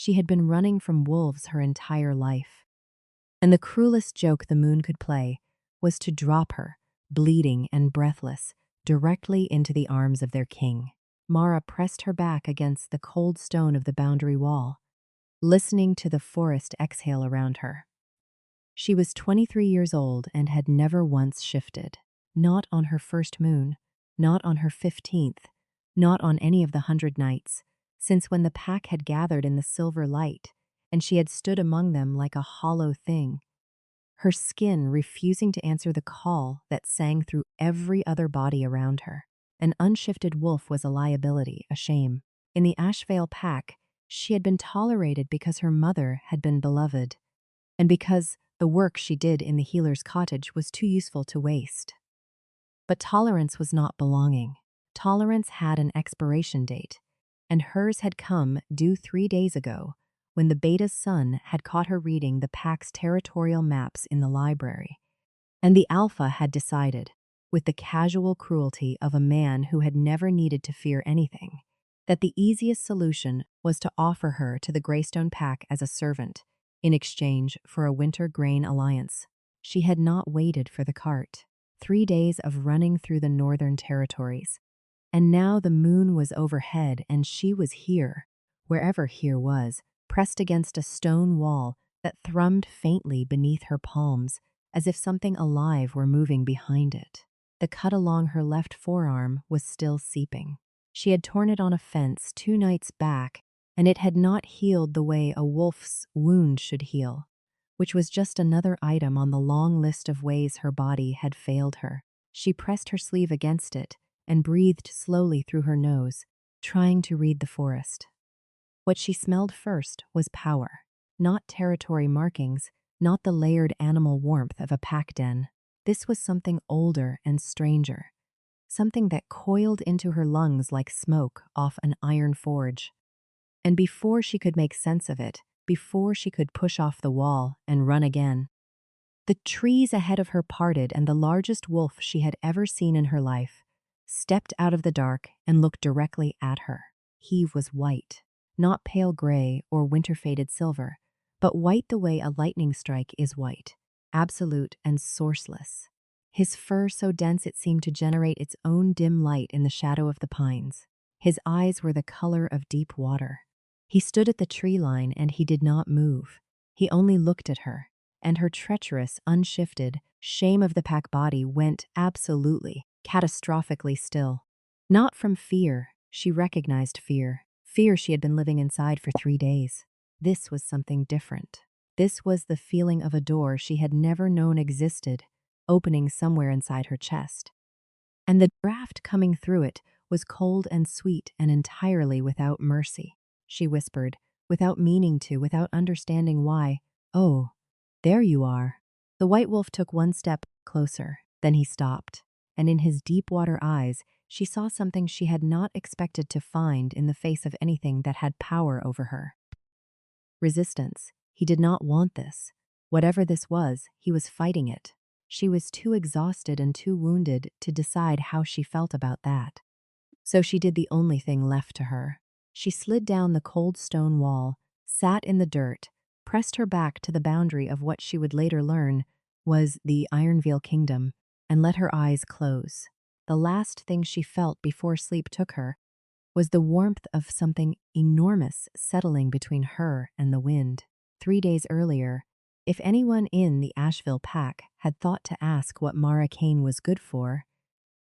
She had been running from wolves her entire life. And the cruelest joke the moon could play was to drop her, bleeding and breathless, directly into the arms of their king. Mara pressed her back against the cold stone of the boundary wall, listening to the forest exhale around her. She was 23 years old and had never once shifted. Not on her first moon, not on her 15th, not on any of the 100 nights, since when the pack had gathered in the silver light, and she had stood among them like a hollow thing, her skin refusing to answer the call that sang through every other body around her. An unshifted wolf was a liability, a shame. In the Ashvale pack, she had been tolerated because her mother had been beloved, and because the work she did in the healer's cottage was too useful to waste. But tolerance was not belonging. Tolerance had an expiration date, and hers had come due 3 days ago, when the beta's son had caught her reading the pack's territorial maps in the library. And the alpha had decided, with the casual cruelty of a man who had never needed to fear anything, that the easiest solution was to offer her to the Greystone pack as a servant, in exchange for a winter grain alliance. She had not waited for the cart. 3 days of running through the northern territories. And now the moon was overhead and she was here, wherever here was, pressed against a stone wall that thrummed faintly beneath her palms, as if something alive were moving behind it. The cut along her left forearm was still seeping. She had torn it on a fence 2 nights back, and it had not healed the way a wolf's wound should heal, which was just another item on the long list of ways her body had failed her. She pressed her sleeve against it and breathed slowly through her nose, trying to read the forest. What she smelled first was power, not territory markings, not the layered animal warmth of a pack den. This was something older and stranger, something that coiled into her lungs like smoke off an iron forge. And before she could make sense of it, before she could push off the wall and run again, the trees ahead of her parted and the largest wolf she had ever seen in her life stepped out of the dark and looked directly at her. He was white, not pale gray or winter-faded silver, but white the way a lightning strike is white, absolute and sourceless. His fur so dense it seemed to generate its own dim light in the shadow of the pines. His eyes were the color of deep water. He stood at the tree line and he did not move. He only looked at her, and her treacherous, unshifted shame of the pack body went absolutely, catastrophically still. Not from fear, she recognized fear. Fear she had been living inside for 3 days. This was something different. This was the feeling of a door she had never known existed, opening somewhere inside her chest. And the draft coming through it was cold and sweet and entirely without mercy. She whispered, without meaning to, without understanding why, "Oh, there you are." The white wolf took 1 step closer, then he stopped, and in his deep water eyes she saw something she had not expected to find in the face of anything that had power over her. Resistance. He did not want this. Whatever this was, he was fighting it. She was too exhausted and too wounded to decide how she felt about that. So she did the only thing left to her. She slid down the cold stone wall, sat in the dirt, pressed her back to the boundary of what she would later learn was the Ironveil Kingdom, and let her eyes close. The last thing she felt before sleep took her was the warmth of something enormous settling between her and the wind. 3 days earlier, if anyone in the Asheville pack had thought to ask what Mara Kane was good for,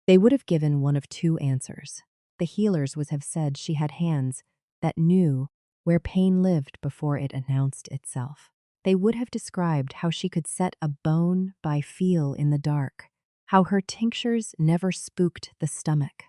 they would have given one of 2 answers. The healers would have said she had hands that knew where pain lived before it announced itself. They would have described how she could set a bone by feel in the dark, how her tinctures never spooked the stomach,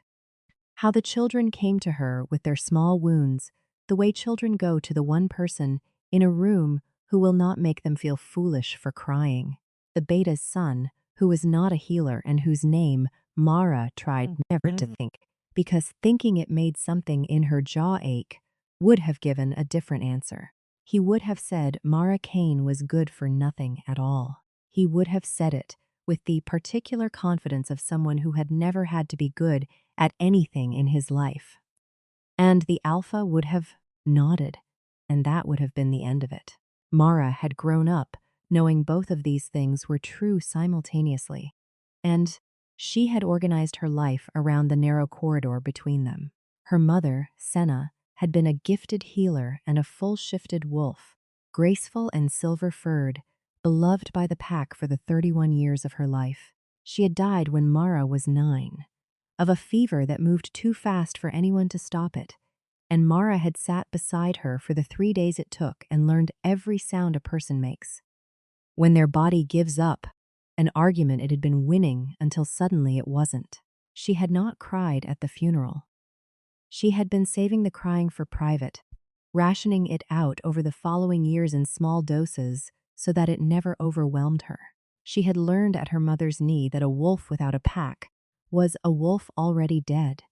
how the children came to her with their small wounds, the way children go to the one person in a room who will not make them feel foolish for crying. The beta's son, who was not a healer and whose name Mara tried never to think, because thinking it made something in her jaw ache, would have given a different answer. He would have said Mara Kane was good for nothing at all. He would have said it with the particular confidence of someone who had never had to be good at anything in his life. And the alpha would have nodded, and that would have been the end of it. Mara had grown up knowing both of these things were true simultaneously, and she had organized her life around the narrow corridor between them. Her mother, Senna, had been a gifted healer and a full-shifted wolf, graceful and silver-furred, beloved by the pack for the 31 years of her life. She had died when Mara was 9, of a fever that moved too fast for anyone to stop it, and Mara had sat beside her for the 3 days it took and learned every sound a person makes. When their body gives up, an argument it had been winning until suddenly it wasn't. She had not cried at the funeral. She had been saving the crying for private, rationing it out over the following years in small doses so that it never overwhelmed her. She had learned at her mother's knee that a wolf without a pack was a wolf already dead,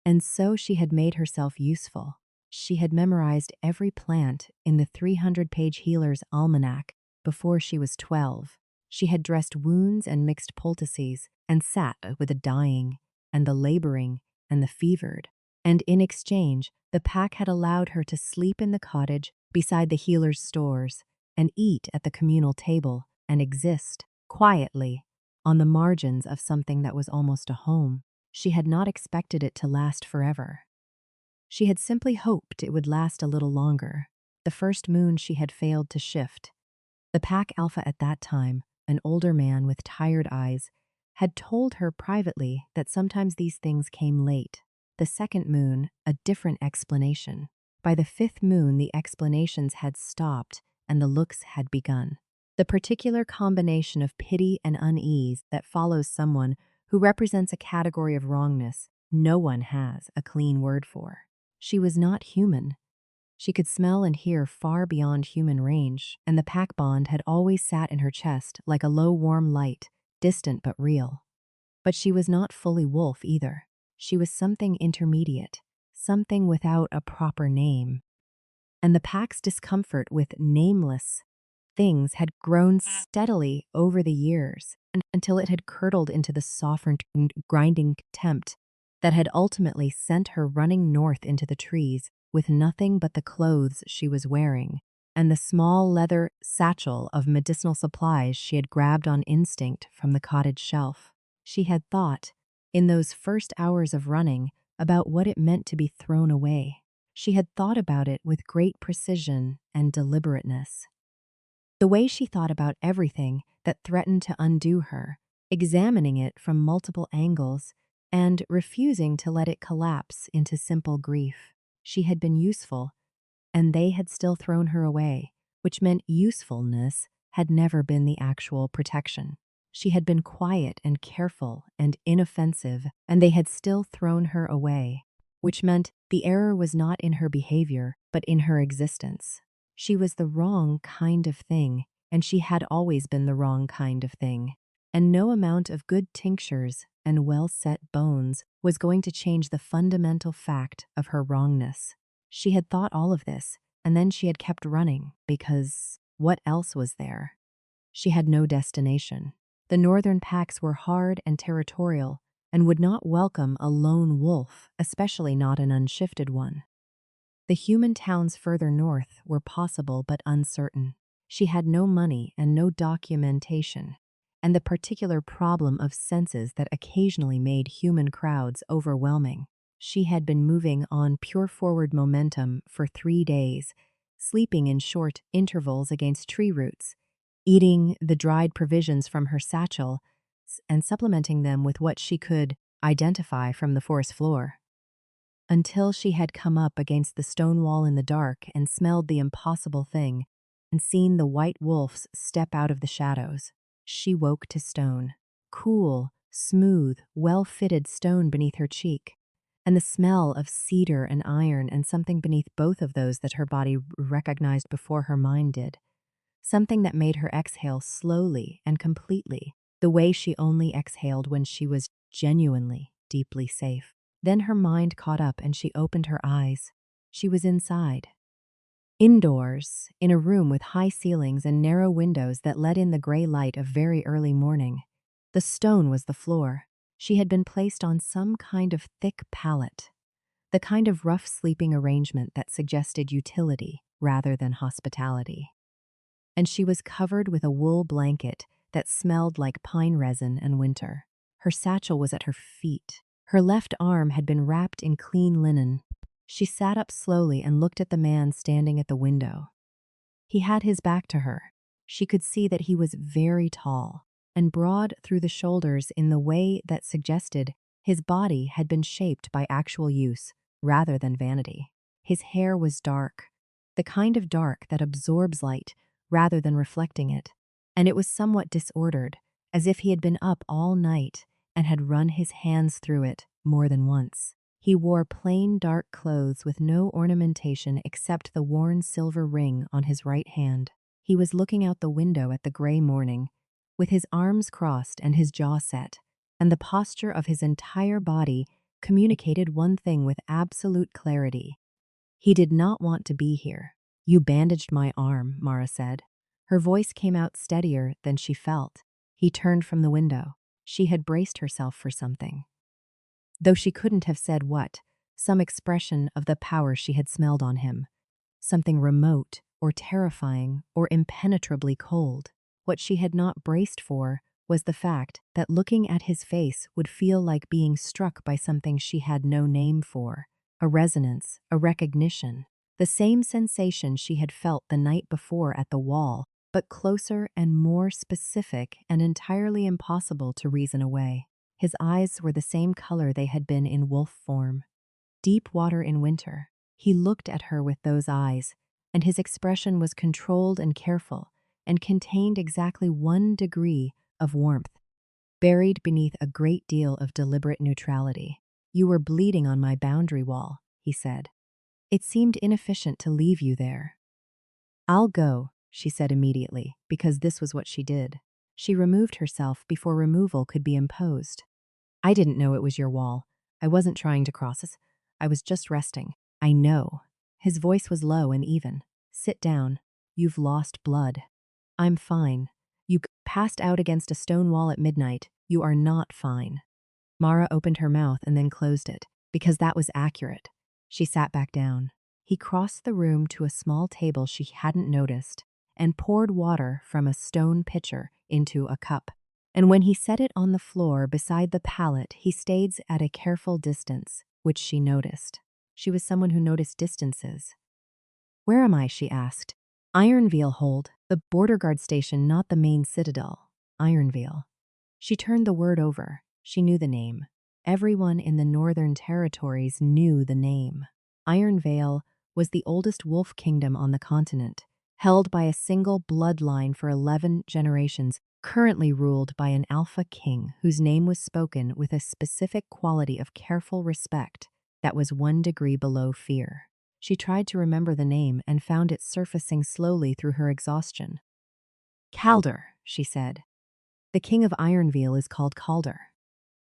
and so she had made herself useful. She had memorized every plant in the 300-page Healer's Almanac before she was 12. She had dressed wounds and mixed poultices and sat with the dying and the laboring and the fevered. And in exchange, the pack had allowed her to sleep in the cottage beside the healer's stores and eat at the communal table and exist quietly on the margins of something that was almost a home. She had not expected it to last forever. She had simply hoped it would last a little longer. The first moon she had failed to shift. The pack alpha at that time, an older man with tired eyes, had told her privately that sometimes these things came late. The second moon, a different explanation. By the fifth moon, the explanations had stopped and the looks had begun. The particular combination of pity and unease that follows someone who represents a category of wrongness no one has a clean word for. She was not human. She could smell and hear far beyond human range, and the pack bond had always sat in her chest like a low warm light, distant but real. But she was not fully wolf either. She was something intermediate, something without a proper name. And the pack's discomfort with nameless things had grown steadily over the years until it had curdled into the softened, grinding contempt that had ultimately sent her running north into the trees with nothing but the clothes she was wearing and the small leather satchel of medicinal supplies she had grabbed on instinct from the cottage shelf. She had thought, in those first hours of running, about what it meant to be thrown away. She had thought about it with great precision and deliberateness. The way she thought about everything that threatened to undo her, examining it from multiple angles and refusing to let it collapse into simple grief. She had been useful, and they had still thrown her away, which meant usefulness had never been the actual protection. She had been quiet and careful and inoffensive, and they had still thrown her away, which meant the error was not in her behavior, but in her existence. She was the wrong kind of thing, and she had always been the wrong kind of thing. And no amount of good tinctures and well-set bones was going to change the fundamental fact of her wrongness. She had thought all of this, and then she had kept running, because what else was there? She had no destination. The northern packs were hard and territorial, and would not welcome a lone wolf, especially not an unshifted one. The human towns further north were possible but uncertain. She had no money and no documentation, and the particular problem of senses that occasionally made human crowds overwhelming. She had been moving on pure forward momentum for 3 days, sleeping in short intervals against tree roots, eating the dried provisions from her satchel, and supplementing them with what she could identify from the forest floor. Until she had come up against the stone wall in the dark and smelled the impossible thing and seen the white wolves step out of the shadows. She woke to stone. Cool, smooth, well-fitted stone beneath her cheek, and the smell of cedar and iron and something beneath both of those that her body recognized before her mind did. Something that made her exhale slowly and completely, the way she only exhaled when she was genuinely, deeply safe. Then her mind caught up and she opened her eyes. She was inside. Indoors, in a room with high ceilings and narrow windows that let in the gray light of very early morning. The stone was the floor. She had been placed on some kind of thick pallet, the kind of rough sleeping arrangement that suggested utility. rather than hospitality. And she was covered with a wool blanket that smelled like pine resin and winter. Her satchel was at her feet. Her left arm had been wrapped in clean linen. She sat up slowly and looked at the man standing at the window. He had his back to her. She could see that he was very tall and broad through the shoulders in the way that suggested his body had been shaped by actual use rather than vanity. His hair was dark, the kind of dark that absorbs light rather than reflecting it, and it was somewhat disordered, as if he had been up all night and had run his hands through it more than once. He wore plain dark clothes with no ornamentation except the worn silver ring on his right hand. He was looking out the window at the gray morning, with his arms crossed and his jaw set, and the posture of his entire body communicated one thing with absolute clarity. He did not want to be here. "You bandaged my arm," Mara said. Her voice came out steadier than she felt. He turned from the window. She had braced herself for something. Though she couldn't have said what, some expression of the power she had smelled on him. Something remote or terrifying or impenetrably cold. What she had not braced for was the fact that looking at his face would feel like being struck by something she had no name for. A resonance, a recognition. The same sensation she had felt the night before at the wall, but closer and more specific and entirely impossible to reason away. His eyes were the same color they had been in wolf form. Deep water in winter. He looked at her with those eyes, and his expression was controlled and careful, and contained exactly 1 degree of warmth, buried beneath a great deal of deliberate neutrality. "You were bleeding on my boundary wall," he said. "It seemed inefficient to leave you there." "I'll go," she said immediately, because this was what she did. She removed herself before removal could be imposed. "I didn't know it was your wall. I wasn't trying to cross us. I was just resting." "I know." His voice was low and even. "Sit down. You've lost blood." "I'm fine. You passed out against a stone wall at midnight. You are not fine." Mara opened her mouth and then closed it, because that was accurate. She sat back down. He crossed the room to a small table she hadn't noticed and poured water from a stone pitcher into a cup. And when he set it on the floor beside the pallet, he stayed at a careful distance, which she noticed. She was someone who noticed distances. "Where am I?" she asked. "Ironveil Hold, the border guard station, not the main citadel." Ironveil. She turned the word over. She knew the name. Everyone in the Northern Territories knew the name. Ironveil was the oldest wolf kingdom on the continent, held by a single bloodline for 11 generations, currently ruled by an alpha king whose name was spoken with a specific quality of careful respect that was 1 degree below fear. She tried to remember the name and found it surfacing slowly through her exhaustion. "Calder," she said. "The king of Ironveil is called Calder."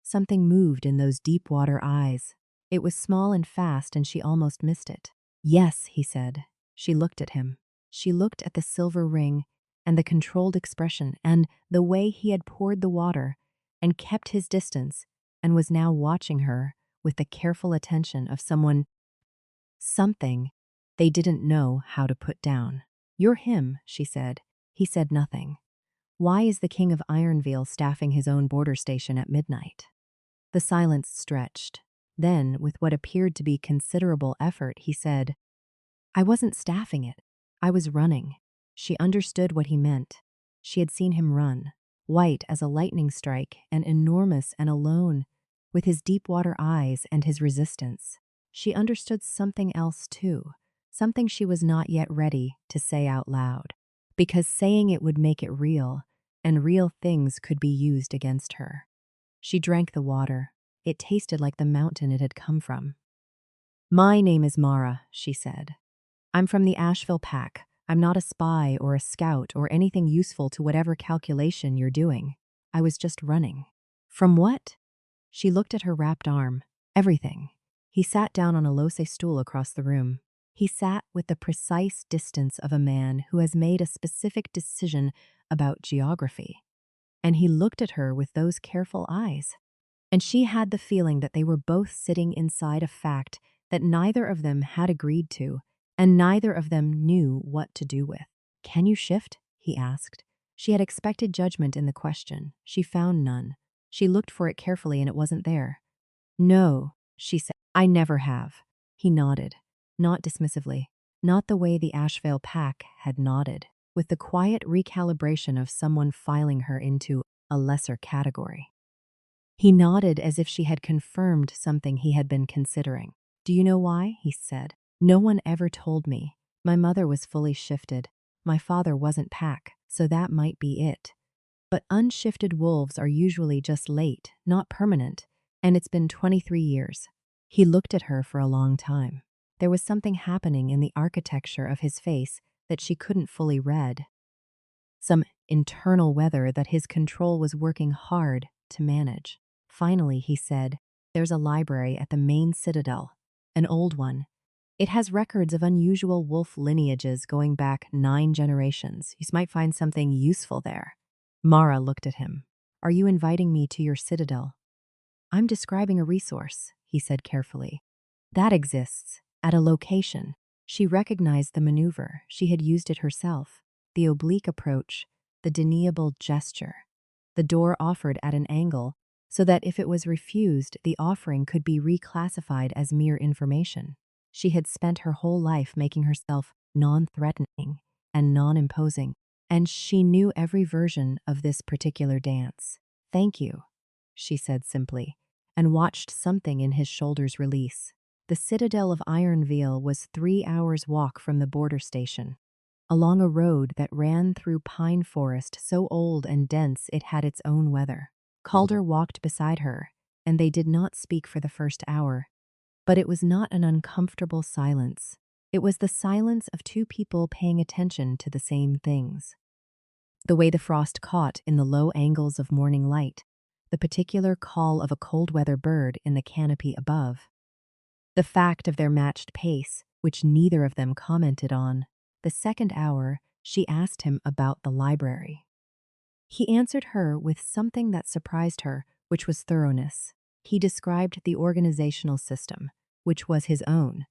Something moved in those deep water eyes. It was small and fast, and she almost missed it. "Yes," he said. She looked at him. She looked at the silver ring and the controlled expression and the way he had poured the water and kept his distance and was now watching her with the careful attention of something they didn't know how to put down. "You're him," she said. He said nothing. "Why is the king of Ironveil staffing his own border station at midnight?" The silence stretched. Then, with what appeared to be considerable effort, he said, "I wasn't staffing it. I was running." She understood what he meant. She had seen him run, white as a lightning strike and enormous and alone, with his deep water eyes and his resistance. She understood something else too, something she was not yet ready to say out loud, because saying it would make it real, and real things could be used against her. She drank the water. It tasted like the mountain it had come from. "My name is Mara," she said. "I'm from the Asheville Pack. I'm not a spy or a scout or anything useful to whatever calculation you're doing. I was just running." "From what?" She looked at her wrapped arm. "Everything." He sat down on a low-say stool across the room. He sat with the precise distance of a man who has made a specific decision about geography. And he looked at her with those careful eyes. And she had the feeling that they were both sitting inside a fact that neither of them had agreed to and neither of them knew what to do with. "Can you shift?" he asked. She had expected judgment in the question. She found none. She looked for it carefully and it wasn't there. "No," she said. "I never have." He nodded, not dismissively, not the way the Ashevale pack had nodded, with the quiet recalibration of someone filing her into a lesser category. He nodded as if she had confirmed something he had been considering. "Do you know why?" he said. "No one ever told me. My mother was fully shifted. My father wasn't pack, so that might be it. But unshifted wolves are usually just late, not permanent, and it's been 23 years." He looked at her for a long time. There was something happening in the architecture of his face that she couldn't fully read. Some internal weather that his control was working hard to manage. Finally, he said, "There's a library at the main citadel, an old one. It has records of unusual wolf lineages going back 9 generations. You might find something useful there." Mara looked at him. "Are you inviting me to your citadel?" "I'm describing a resource," he said carefully. "That exists, at a location." She recognized the maneuver. She had used it herself. The oblique approach, the deniable gesture. The door offered at an angle, so that if it was refused, the offering could be reclassified as mere information. She had spent her whole life making herself non-threatening and non-imposing, and she knew every version of this particular dance. "Thank you," she said simply, and watched something in his shoulders release. The citadel of Ironveil was 3 hours' walk from the border station, along a road that ran through pine forest so old and dense it had its own weather. Calder walked beside her, and they did not speak for the first hour. But it was not an uncomfortable silence. It was the silence of two people paying attention to the same things. The way the frost caught in the low angles of morning light, the particular call of a cold-weather bird in the canopy above. The fact of their matched pace, which neither of them commented on. The second hour, she asked him about the library. He answered her with something that surprised her, which was thoroughness. He described the organizational system, which was his own,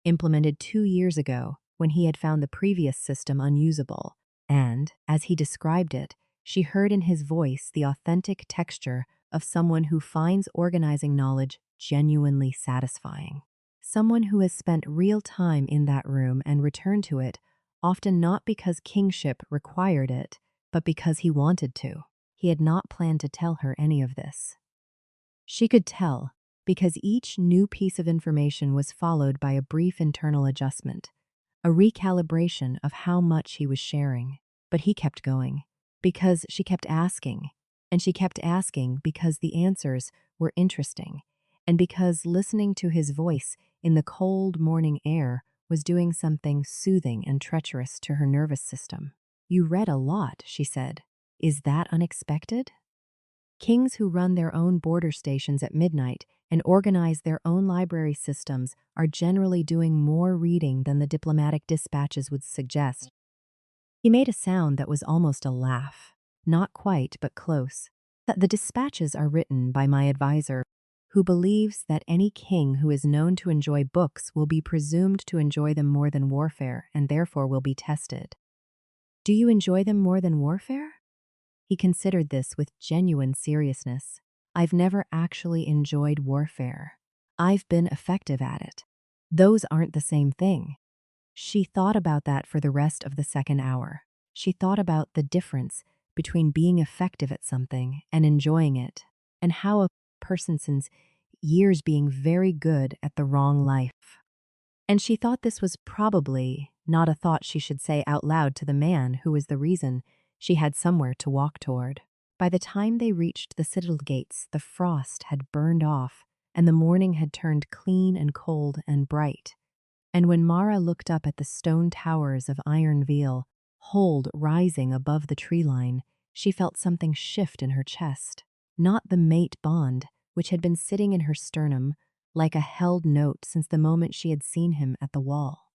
implemented 2 years ago when he had found the previous system unusable, and, as he described it, she heard in his voice the authentic texture of someone who finds organizing knowledge genuinely satisfying. Someone who has spent real time in that room and returned to it, often not because kingship required it, but because he wanted to. He had not planned to tell her any of this. She could tell, because each new piece of information was followed by a brief internal adjustment, a recalibration of how much he was sharing. But he kept going, because she kept asking, and she kept asking because the answers were interesting, and because listening to his voice in the cold morning air was doing something soothing and treacherous to her nervous system. "You read a lot," she said. "Is that unexpected?" Kings who run their own border stations at midnight and organize their own library systems are generally doing more reading than the diplomatic dispatches would suggest. He made a sound that was almost a laugh. "Not quite, but close. The dispatches are written by my advisor, who believes that any king who is known to enjoy books will be presumed to enjoy them more than warfare and therefore will be tested." "Do you enjoy them more than warfare?" He considered this with genuine seriousness. "I've never actually enjoyed warfare. I've been effective at it. Those aren't the same thing." She thought about that for the rest of the second hour. She thought about the difference between being effective at something and enjoying it, and how a person spends years being very good at the wrong life. And she thought this was probably not a thought she should say out loud to the man who was the reason she had somewhere to walk toward. By the time they reached the citadel gates, the frost had burned off, and the morning had turned clean and cold and bright. And when Mara looked up at the stone towers of Ironveil, hold rising above the tree line, she felt something shift in her chest. Not the mate bond, which had been sitting in her sternum, like a held note since the moment she had seen him at the wall.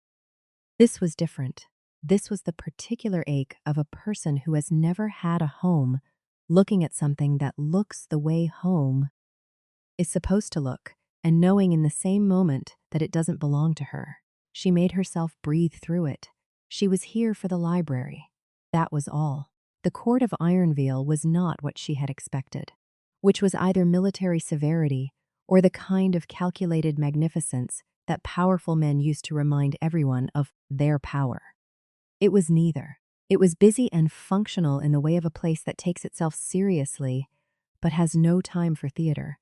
This was different. This was the particular ache of a person who has never had a home, looking at something that looks the way home is supposed to look, and knowing in the same moment that it doesn't belong to her. She made herself breathe through it. She was here for the library. That was all. The court of Ironveil was not what she had expected, which was either military severity or the kind of calculated magnificence that powerful men used to remind everyone of their power. It was neither. It was busy and functional in the way of a place that takes itself seriously but has no time for theater.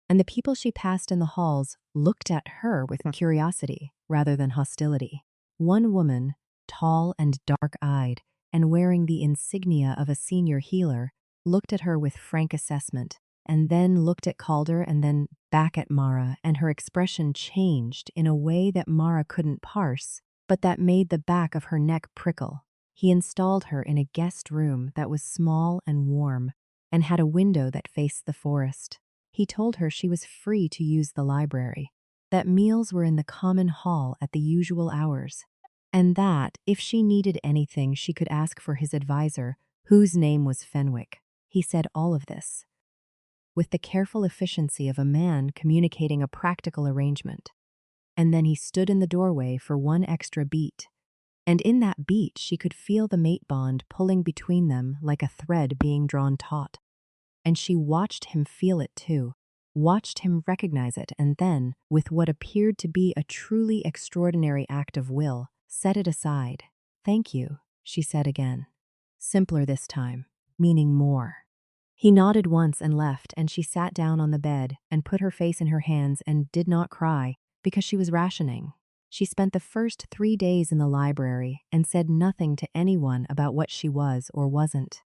And the people she passed in the halls looked at her with curiosity rather than hostility. One woman, tall and dark-eyed and wearing the insignia of a senior healer, looked at her with frank assessment, and then looked at Calder and then back at Mara, and her expression changed in a way that Mara couldn't parse, but that made the back of her neck prickle. He installed her in a guest room that was small and warm and had a window that faced the forest. He told her she was free to use the library, that meals were in the common hall at the usual hours, and that, if she needed anything, she could ask for his advisor, whose name was Fenwick. He said all of this with the careful efficiency of a man communicating a practical arrangement. And then he stood in the doorway for one extra beat, and in that beat she could feel the mate bond pulling between them like a thread being drawn taut. And she watched him feel it too, watched him recognize it, and then, with what appeared to be a truly extraordinary act of will, set it aside. "Thank you," she said again. Simpler this time, meaning more. He nodded once and left, and she sat down on the bed and put her face in her hands and did not cry because she was rationing. She spent the first 3 days in the library and said nothing to anyone about what she was or wasn't.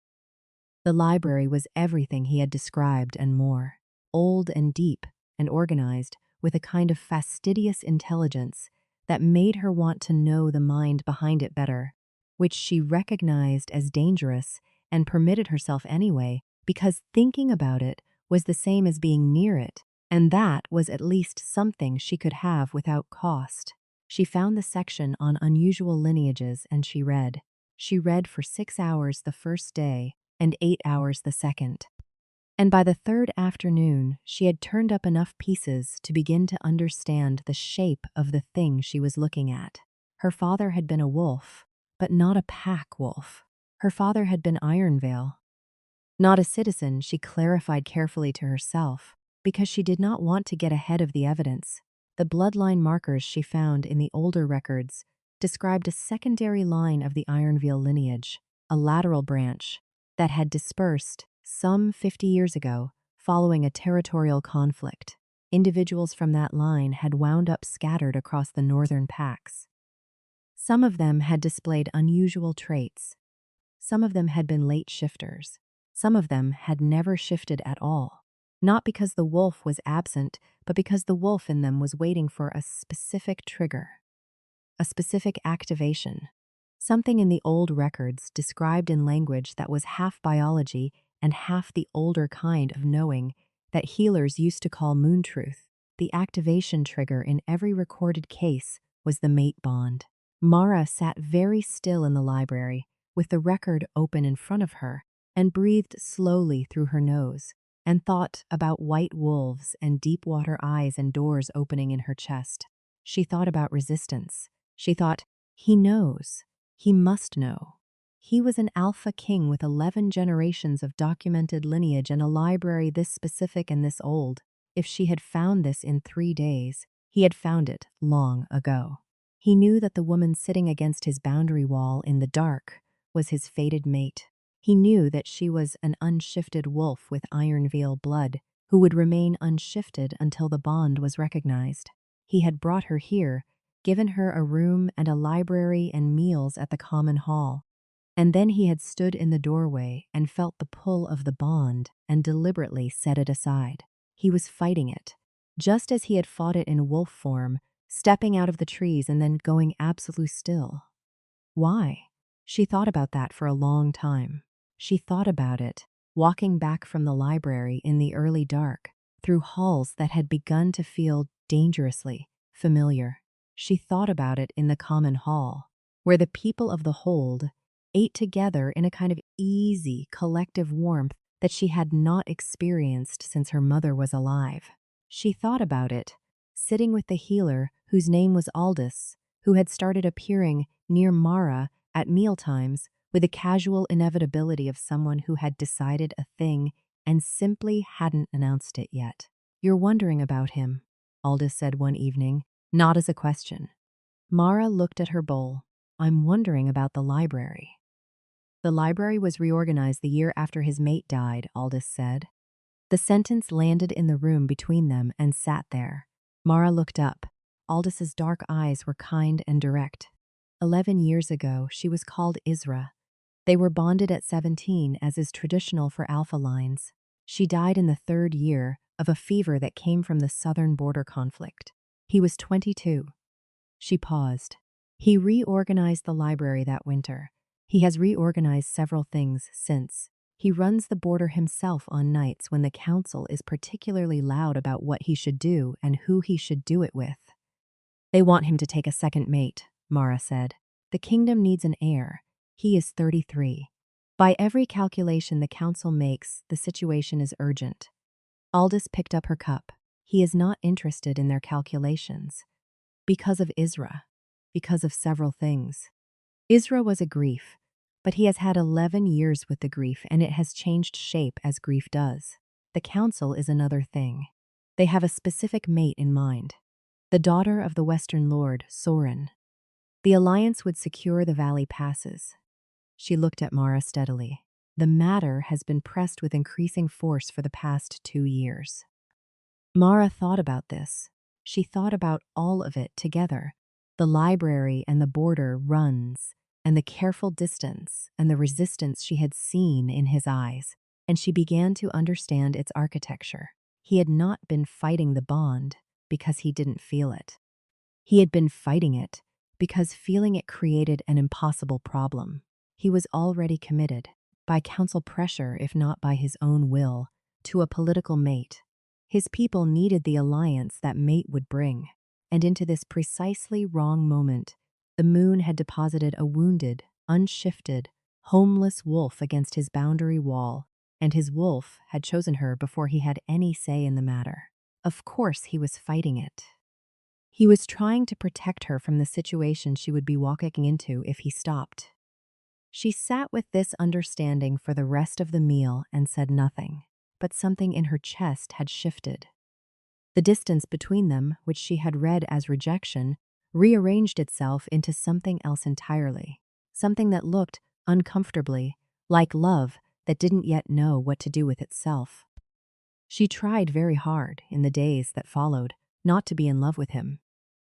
The library was everything he had described and more, old and deep and organized with a kind of fastidious intelligence that made her want to know the mind behind it better, which she recognized as dangerous and permitted herself anyway, because thinking about it was the same as being near it, and that was at least something she could have without cost. She found the section on unusual lineages and she read. She read for 6 hours the first day and 8 hours the second. And by the third afternoon, she had turned up enough pieces to begin to understand the shape of the thing she was looking at. Her father had been a wolf, but not a pack wolf. Her father had been Ironveil. Not a citizen, she clarified carefully to herself, because she did not want to get ahead of the evidence. The bloodline markers she found in the older records described a secondary line of the Ironveil lineage, a lateral branch, that had dispersed some 50 years ago following a territorial conflict. Individuals from that line had wound up scattered across the northern packs. Some of them had displayed unusual traits. Some of them had been late shifters. Some of them had never shifted at all, not because the wolf was absent, but because the wolf in them was waiting for a specific trigger, a specific activation. Something in the old records described in language that was half biology and half the older kind of knowing that healers used to call moon truth. The activation trigger in every recorded case was the mate bond. Mara sat very still in the library, with the record open in front of her, and breathed slowly through her nose, and thought about white wolves and deep water eyes and doors opening in her chest. She thought about resistance. She thought, he knows. He must know. He was an alpha king with 11 generations of documented lineage and a library this specific and this old. If she had found this in 3 days, he had found it long ago. He knew that the woman sitting against his boundary wall in the dark was his fated mate. He knew that she was an unshifted wolf with Ironveil blood, who would remain unshifted until the bond was recognized. He had brought her here, given her a room and a library and meals at the common hall. And then he had stood in the doorway and felt the pull of the bond and deliberately set it aside. He was fighting it, just as he had fought it in wolf form, stepping out of the trees and then going absolutely still. Why? She thought about that for a long time. She thought about it, walking back from the library in the early dark, through halls that had begun to feel dangerously familiar. She thought about it in the common hall, where the people of the hold ate together in a kind of easy, collective warmth that she had not experienced since her mother was alive. She thought about it, sitting with the healer whose name was Aldous, who had started appearing near Mara at mealtimes with the casual inevitability of someone who had decided a thing and simply hadn't announced it yet. "You're wondering about him," Aldous said one evening, not as a question. Mara looked at her bowl. "I'm wondering about the library." "The library was reorganized the year after his mate died," Aldous said. The sentence landed in the room between them and sat there. Mara looked up. Aldous' dark eyes were kind and direct. 11 years ago, she was called Isra. They were bonded at 17, as is traditional for alpha lines. She died in the 3rd year of a fever that came from the southern border conflict. He was 22. She paused. He reorganized the library that winter. He has reorganized several things since. He runs the border himself on nights when the council is particularly loud about what he should do and who he should do it with. "They want him to take a second mate," Mara said. "The kingdom needs an heir. He is 33. By every calculation the council makes, the situation is urgent." Aldous picked up her cup. "He is not interested in their calculations. Because of Isra. Because of several things. Isra was a grief, but he has had 11 years with the grief and it has changed shape as grief does. The council is another thing. They have a specific mate in mind. The daughter of the Western Lord, Sorin. The alliance would secure the Valley Passes." She looked at Mara steadily. "The matter has been pressed with increasing force for the past 2 years." Mara thought about this. She thought about all of it together. The library and the border runs, and the careful distance and the resistance she had seen in his eyes, and she began to understand its architecture. He had not been fighting the bond because he didn't feel it. He had been fighting it because feeling it created an impossible problem. He was already committed, by council pressure if not by his own will, to a political mate. His people needed the alliance that mate would bring, and into this precisely wrong moment, the moon had deposited a wounded, unshifted, homeless wolf against his boundary wall, and his wolf had chosen her before he had any say in the matter. Of course he was fighting it. He was trying to protect her from the situation she would be walking into if he stopped. She sat with this understanding for the rest of the meal and said nothing, but something in her chest had shifted. The distance between them, which she had read as rejection, rearranged itself into something else entirely, something that looked, uncomfortably, like love that didn't yet know what to do with itself. She tried very hard, in the days that followed, not to be in love with him.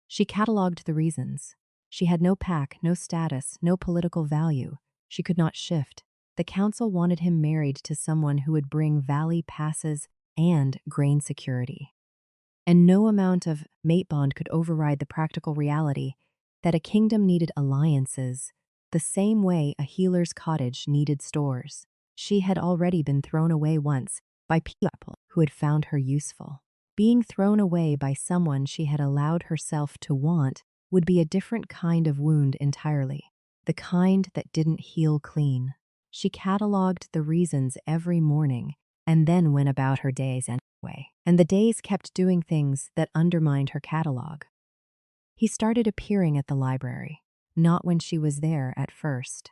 She catalogued the reasons. She had no pack, no status, no political value. She could not shift. The council wanted him married to someone who would bring valley passes and grain security. And no amount of mate bond could override the practical reality that a kingdom needed alliances, the same way a healer's cottage needed stores. She had already been thrown away once by people who had found her useful. Being thrown away by someone she had allowed herself to want would be a different kind of wound entirely, the kind that didn't heal clean. She catalogued the reasons every morning and then went about her days anyway, and the days kept doing things that undermined her catalog. He started appearing at the library, not when she was there at first.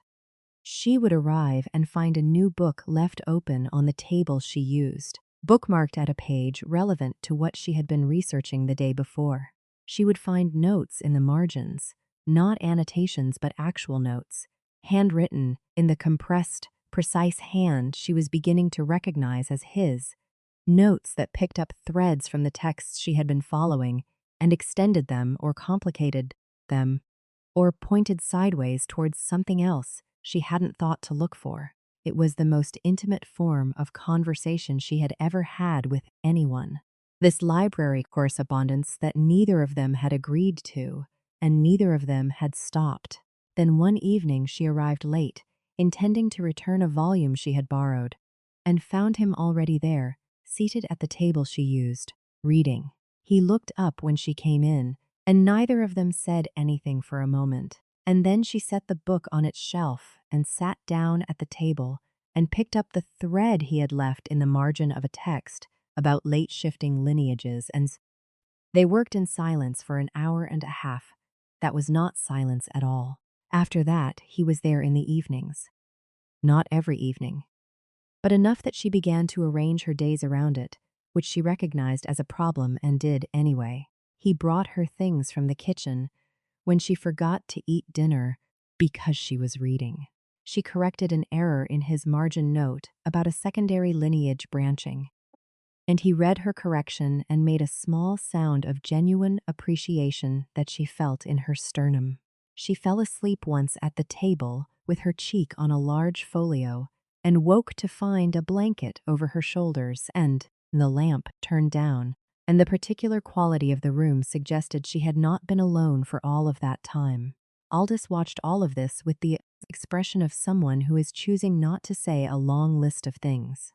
She would arrive and find a new book left open on the table she used, bookmarked at a page relevant to what she had been researching the day before. She would find notes in the margins, not annotations but actual notes, handwritten in the compressed, precise hand she was beginning to recognize as his, notes that picked up threads from the texts she had been following and extended them or complicated them, or pointed sideways towards something else she hadn't thought to look for. It was the most intimate form of conversation she had ever had with anyone. This library correspondence that neither of them had agreed to, and neither of them had stopped. Then one evening she arrived late, intending to return a volume she had borrowed, and found him already there, seated at the table she used, reading. He looked up when she came in, and neither of them said anything for a moment. And then she set the book on its shelf and sat down at the table and picked up the thread he had left in the margin of a text about late shifting lineages, and they worked in silence for an hour and a half, That was not silence at all. After that, he was there in the evenings. Not every evening, but enough that she began to arrange her days around it, which she recognized as a problem and did anyway. He brought her things from the kitchen when she forgot to eat dinner because she was reading. She corrected an error in his margin note about a secondary lineage branching, and he read her correction and made a small sound of genuine appreciation that she felt in her sternum. She fell asleep once at the table with her cheek on a large folio and woke to find a blanket over her shoulders and the lamp turned down, and the particular quality of the room suggested she had not been alone for all of that time. Aldous watched all of this with the expression of someone who is choosing not to say a long list of things.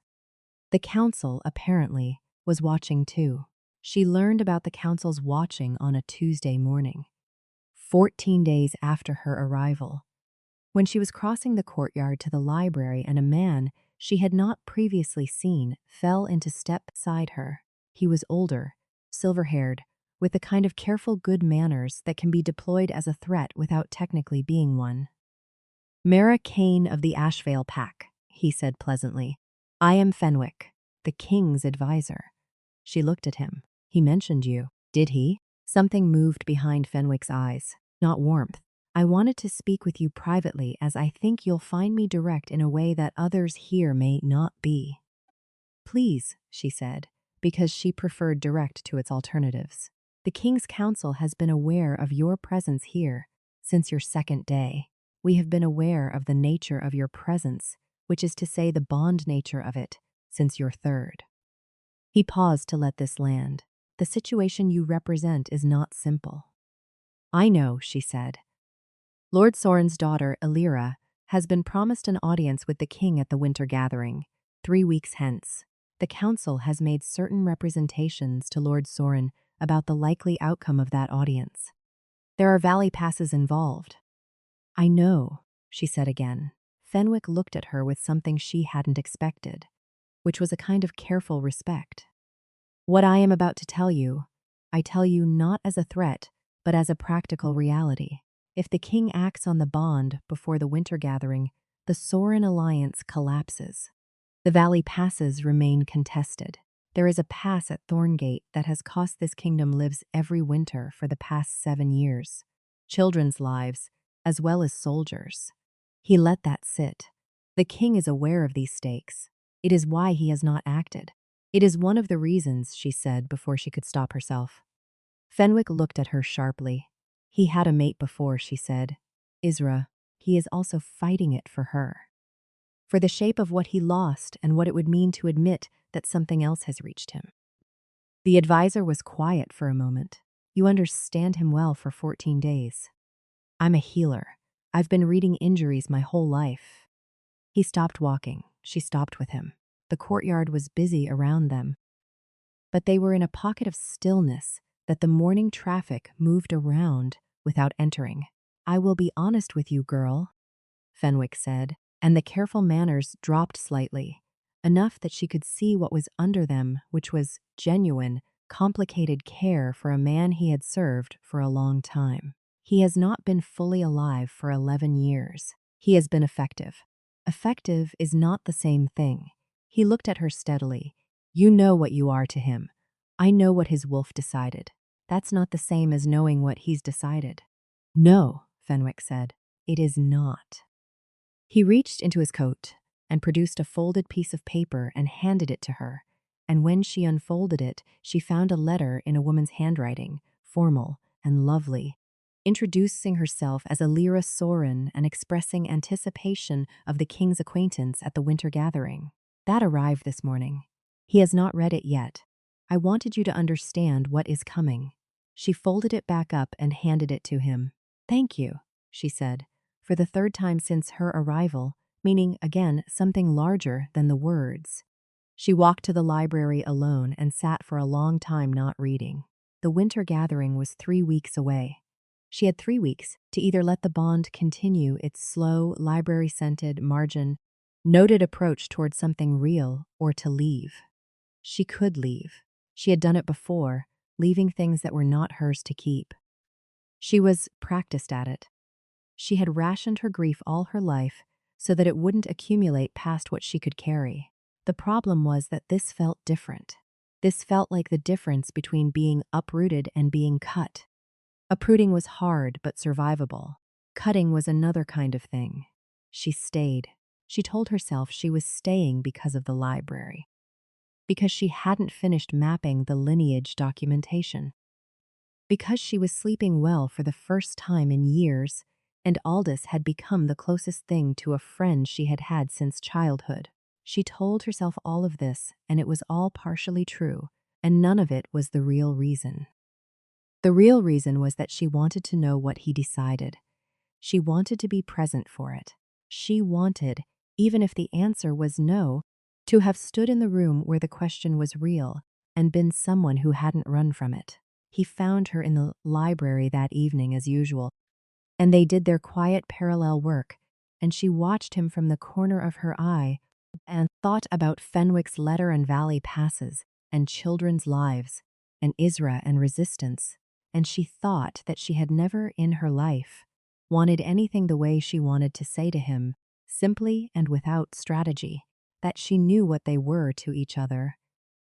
The council, apparently, was watching too. She learned about the council's watching on a Tuesday morning, 14 days after her arrival, when she was crossing the courtyard to the library and a man she had not previously seen fell into step beside her. He was older, silver-haired, with the kind of careful good manners that can be deployed as a threat without technically being one. "Mara Kane of the Ashvale Pack," he said pleasantly. "I am Fenwick, the king's advisor." She looked at him. "He mentioned you." "Did he?" Something moved behind Fenwick's eyes. Not warmth. "I wanted to speak with you privately as I think you'll find me direct in a way that others here may not be." "Please," she said, because she preferred direct to its alternatives. "The King's Council has been aware of your presence here since your second day. We have been aware of the nature of your presence, which is to say the bond nature of it, since your third." He paused to let this land. "The situation you represent is not simple." "I know," she said. "Lord Soren's daughter, Elira, has been promised an audience with the king at the winter gathering, 3 weeks hence. The council has made certain representations to Lord Soren about the likely outcome of that audience. There are valley passes involved." "I know," she said again. Fenwick looked at her with something she hadn't expected, which was a kind of careful respect. "What I am about to tell you, I tell you not as a threat, but as a practical reality. If the king acts on the bond before the winter gathering, the Soren alliance collapses. The valley passes remain contested. There is a pass at Thorngate that has cost this kingdom lives every winter for the past 7 years. Children's lives, as well as soldiers." He let that sit. The king is aware of these stakes. It is why he has not acted. "It is one of the reasons," she said before she could stop herself. Fenwick looked at her sharply. "He had a mate before," she said. "Isra. He is also fighting it for her. For the shape of what he lost and what it would mean to admit that something else has reached him." The advisor was quiet for a moment. "You understand him well for 14 days. I'm a healer. I've been reading injuries my whole life." He stopped walking. She stopped with him. The courtyard was busy around them, but they were in a pocket of stillness that the morning traffic moved around without entering. "I will be honest with you, girl," Fenwick said, and the careful manners dropped slightly, enough that she could see what was under them, which was genuine, complicated care for a man he had served for a long time. "He has not been fully alive for 11 years. He has been effective. Effective is not the same thing." He looked at her steadily. "You know what you are to him. I know what his wolf decided. That's not the same as knowing what he's decided." "No," Fenwick said. "It is not." He reached into his coat and produced a folded piece of paper and handed it to her, and when she unfolded it, she found a letter in a woman's handwriting, formal and lovely, introducing herself as Elira Soren and expressing anticipation of the king's acquaintance at the winter gathering. "That arrived this morning. He has not read it yet. I wanted you to understand what is coming." She folded it back up and handed it to him. "Thank you," she said, for the third time since her arrival, meaning, again, something larger than the words. She walked to the library alone and sat for a long time not reading. The winter gathering was 3 weeks away. She had 3 weeks to either let the bond continue its slow, library-scented, margin-noted approach towards something real or to leave. She could leave. She had done it before, leaving things that were not hers to keep. She was practiced at it. She had rationed her grief all her life so that it wouldn't accumulate past what she could carry. The problem was that this felt different. This felt like the difference between being uprooted and being cut. Uprooting was hard but survivable. Cutting was another kind of thing. She stayed. She told herself she was staying because of the library, because she hadn't finished mapping the lineage documentation, because she was sleeping well for the first time in years, and Aldous had become the closest thing to a friend she had had since childhood. She told herself all of this, and it was all partially true, and none of it was the real reason. The real reason was that she wanted to know what he decided. She wanted to be present for it. She wanted, even if the answer was no, to have stood in the room where the question was real and been someone who hadn't run from it. He found her in the library that evening as usual, and they did their quiet parallel work, and she watched him from the corner of her eye and thought about Fenwick's letter and Valley passes, and children's lives, and Isra and resistance, and she thought that she had never in her life wanted anything the way she wanted to say to him, simply and without strategy, that she knew what they were to each other,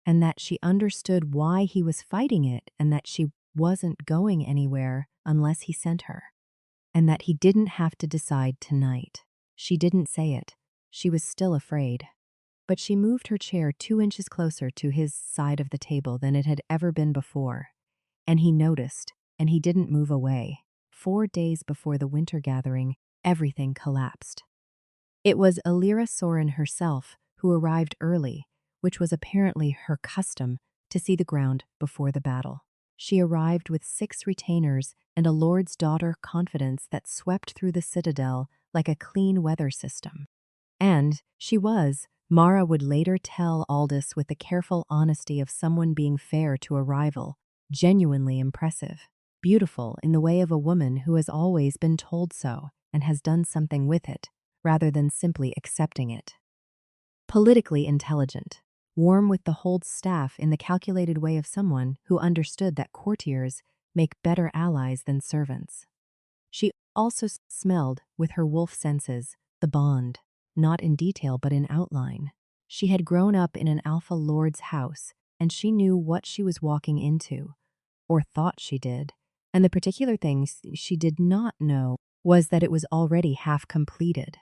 and that she understood why he was fighting it, and that she wasn't going anywhere unless he sent her, and that he didn't have to decide tonight. She didn't say it. She was still afraid. But she moved her chair 2 inches closer to his side of the table than it had ever been before, and he noticed, and he didn't move away. 4 days before the winter gathering, everything collapsed. It was Alira Sorin herself who arrived early, which was apparently her custom, to see the ground before the battle. She arrived with 6 retainers and a lord's daughter confidence that swept through the citadel like a clean weather system. And Mara would later tell Aldous with the careful honesty of someone being fair to a rival, genuinely impressive, beautiful in the way of a woman who has always been told so and has done something with it, rather than simply accepting it. Politically intelligent, warm with the whole staff in the calculated way of someone who understood that courtiers make better allies than servants. She also smelled, with her wolf senses, the bond, not in detail but in outline. She had grown up in an alpha lord's house, and she knew what she was walking into, or thought she did, and the particular thing she did not know was that it was already half completed.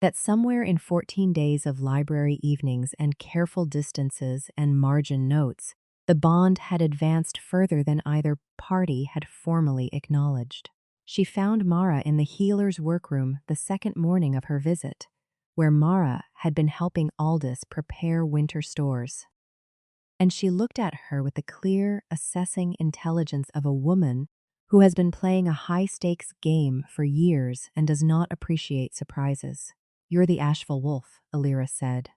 That somewhere in 14 days of library evenings and careful distances and margin notes, the bond had advanced further than either party had formally acknowledged. She found Mara in the healer's workroom the second morning of her visit, where Mara had been helping Aldous prepare winter stores. And she looked at her with the clear, assessing intelligence of a woman who has been playing a high-stakes game for years and does not appreciate surprises. "You're the Asheville Wolf," Alira said.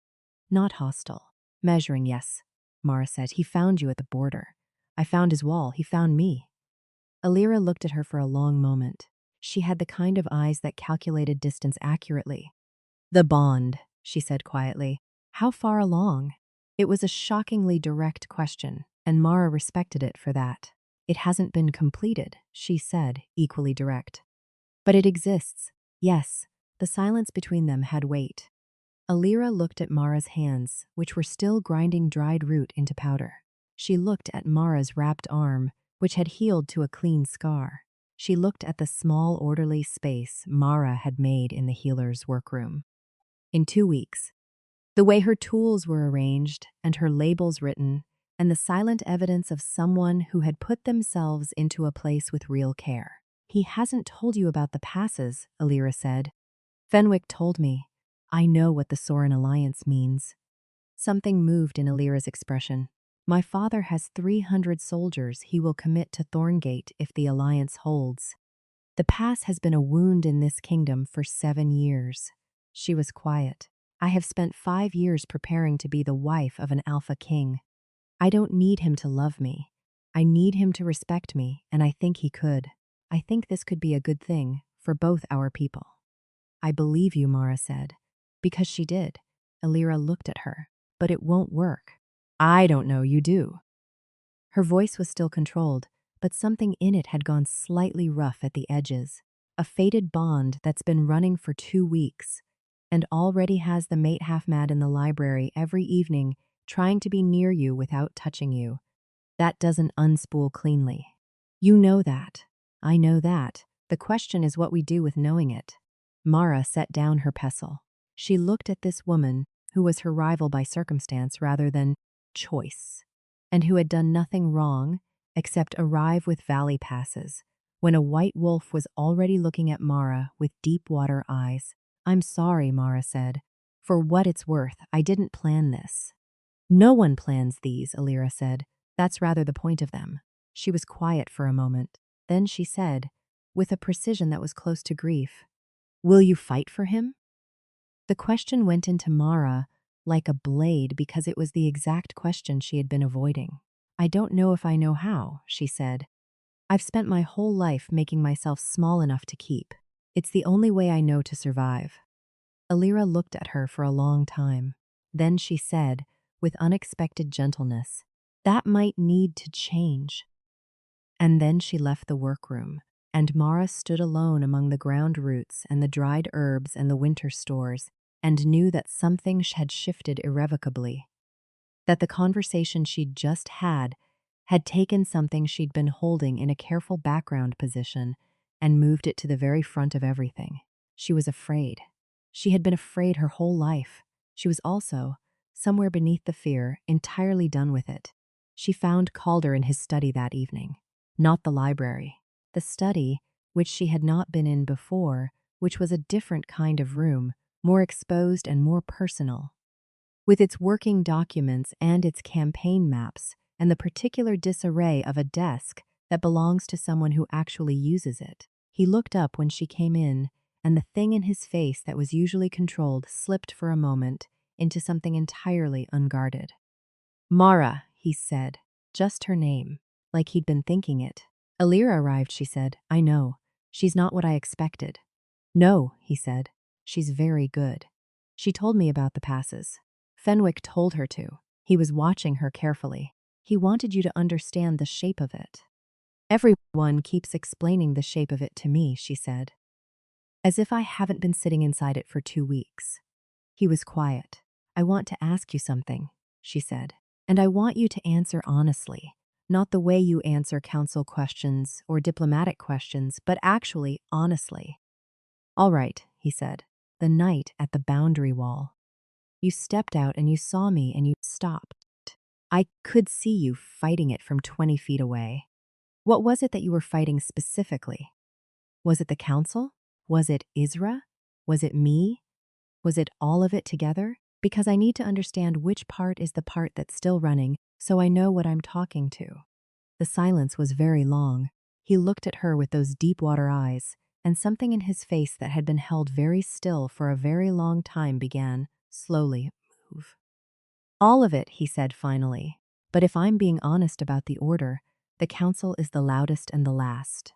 Not hostile. Measuring, yes, Mara said. "He found you at the border. I found his wall. He found me." Alira looked at her for a long moment. She had the kind of eyes that calculated distance accurately. "The bond," she said quietly. "How far along?" It was a shockingly direct question, and Mara respected it for that. "It hasn't been completed," she said, equally direct. "But it exists. Yes." The silence between them had weight. Alira looked at Mara's hands, which were still grinding dried root into powder. She looked at Mara's wrapped arm, which had healed to a clean scar. She looked at the small, orderly space Mara had made in the healer's workroom. In 2 weeks, the way her tools were arranged and her labels written, and the silent evidence of someone who had put themselves into a place with real care. "He hasn't told you about the passes," Alira said. "Fenwick told me. I know what the Sorin alliance means." Something moved in Alira's expression. "My father has 300 soldiers he will commit to Thorngate if the alliance holds. The pass has been a wound in this kingdom for 7 years." She was quiet. "I have spent 5 years preparing to be the wife of an alpha king. I don't need him to love me. I need him to respect me, and I think he could. I think this could be a good thing for both our people." "I believe you," Mara said. Because she did. Alira looked at her. "But it won't work." "I don't know, you do." Her voice was still controlled, but something in it had gone slightly rough at the edges. A faded bond that's been running for 2 weeks and already has the mate half mad in the library every evening trying to be near you without touching you. That doesn't unspool cleanly. You know that. I know that. The question is what we do with knowing it. Mara set down her pestle. She looked at this woman who was her rival by circumstance rather than choice, and who had done nothing wrong except arrive with valley passes, when a white wolf was already looking at Mara with deep water eyes. I'm sorry, Mara said. For what it's worth, I didn't plan this. No one plans these, Alira said. That's rather the point of them. She was quiet for a moment. Then she said, with a precision that was close to grief, will you fight for him? The question went into Mara like a blade because it was the exact question she had been avoiding. I don't know if I know how, she said. I've spent my whole life making myself small enough to keep. It's the only way I know to survive. Alira looked at her for a long time. Then she said, with unexpected gentleness, that might need to change. And then she left the workroom, and Mara stood alone among the ground roots and the dried herbs and the winter stores, and knew that something had shifted irrevocably. That the conversation she'd just had taken something she'd been holding in a careful background position and moved it to the very front of everything. She was afraid. She had been afraid her whole life. She was also, somewhere beneath the fear, entirely done with it. She found Calder in his study that evening. Not the library. The study, which she had not been in before, which was a different kind of room, more exposed and more personal. With its working documents and its campaign maps, and the particular disarray of a desk that belongs to someone who actually uses it. He looked up when she came in, and the thing in his face that was usually controlled slipped for a moment into something entirely unguarded. Mara, he said, just her name, like he'd been thinking it. Alira arrived, she said. I know. She's not what I expected. No, he said. She's very good. She told me about the passes. Fenwick told her to. He was watching her carefully. He wanted you to understand the shape of it. Everyone keeps explaining the shape of it to me, she said. As if I haven't been sitting inside it for 2 weeks. He was quiet. I want to ask you something, she said. And I want you to answer honestly. Not the way you answer council questions or diplomatic questions, but actually honestly. All right, he said. The night at the boundary wall. You stepped out and you saw me and you stopped. I could see you fighting it from 20 feet away. What was it that you were fighting specifically? Was it the council? Was it Isra? Was it me? Was it all of it together? Because I need to understand which part is the part that's still running so I know what I'm talking to. The silence was very long. He looked at her with those deep water eyes, and something in his face that had been held very still for a very long time began, slowly, move. All of it, he said finally. But if I'm being honest about the order, the council is the loudest and the last.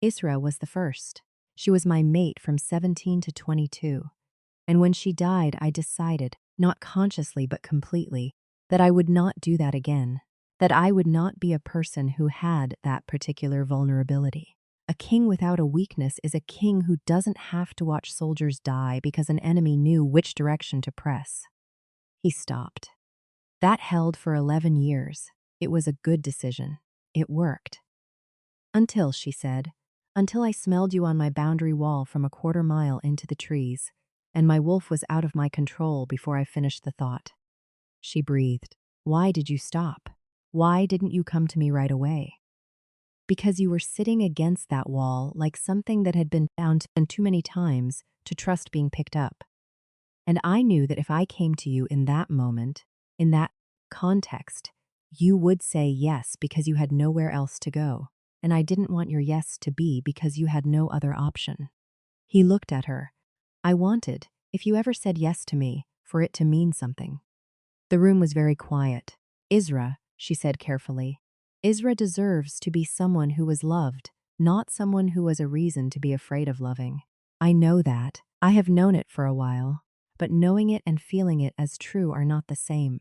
Isra was the first. She was my mate from 17 to 22. And when she died, I decided, not consciously but completely, that I would not do that again. That I would not be a person who had that particular vulnerability. A king without a weakness is a king who doesn't have to watch soldiers die because an enemy knew which direction to press. He stopped. That held for 11 years. It was a good decision. It worked. Until, she said, until I smelled you on my boundary wall from a 1/4 mile into the trees, and my wolf was out of my control before I finished the thought. She breathed. Why did you stop? Why didn't you come to me right away? Because you were sitting against that wall like something that had been found too many times to trust being picked up. And I knew that if I came to you in that moment, in that context, you would say yes because you had nowhere else to go. And I didn't want your yes to be because you had no other option. He looked at her. I wanted, if you ever said yes to me, for it to mean something. The room was very quiet. Isra, she said carefully. Isra deserves to be someone who was loved, not someone who was a reason to be afraid of loving. I know that. I have known it for a while. But knowing it and feeling it as true are not the same.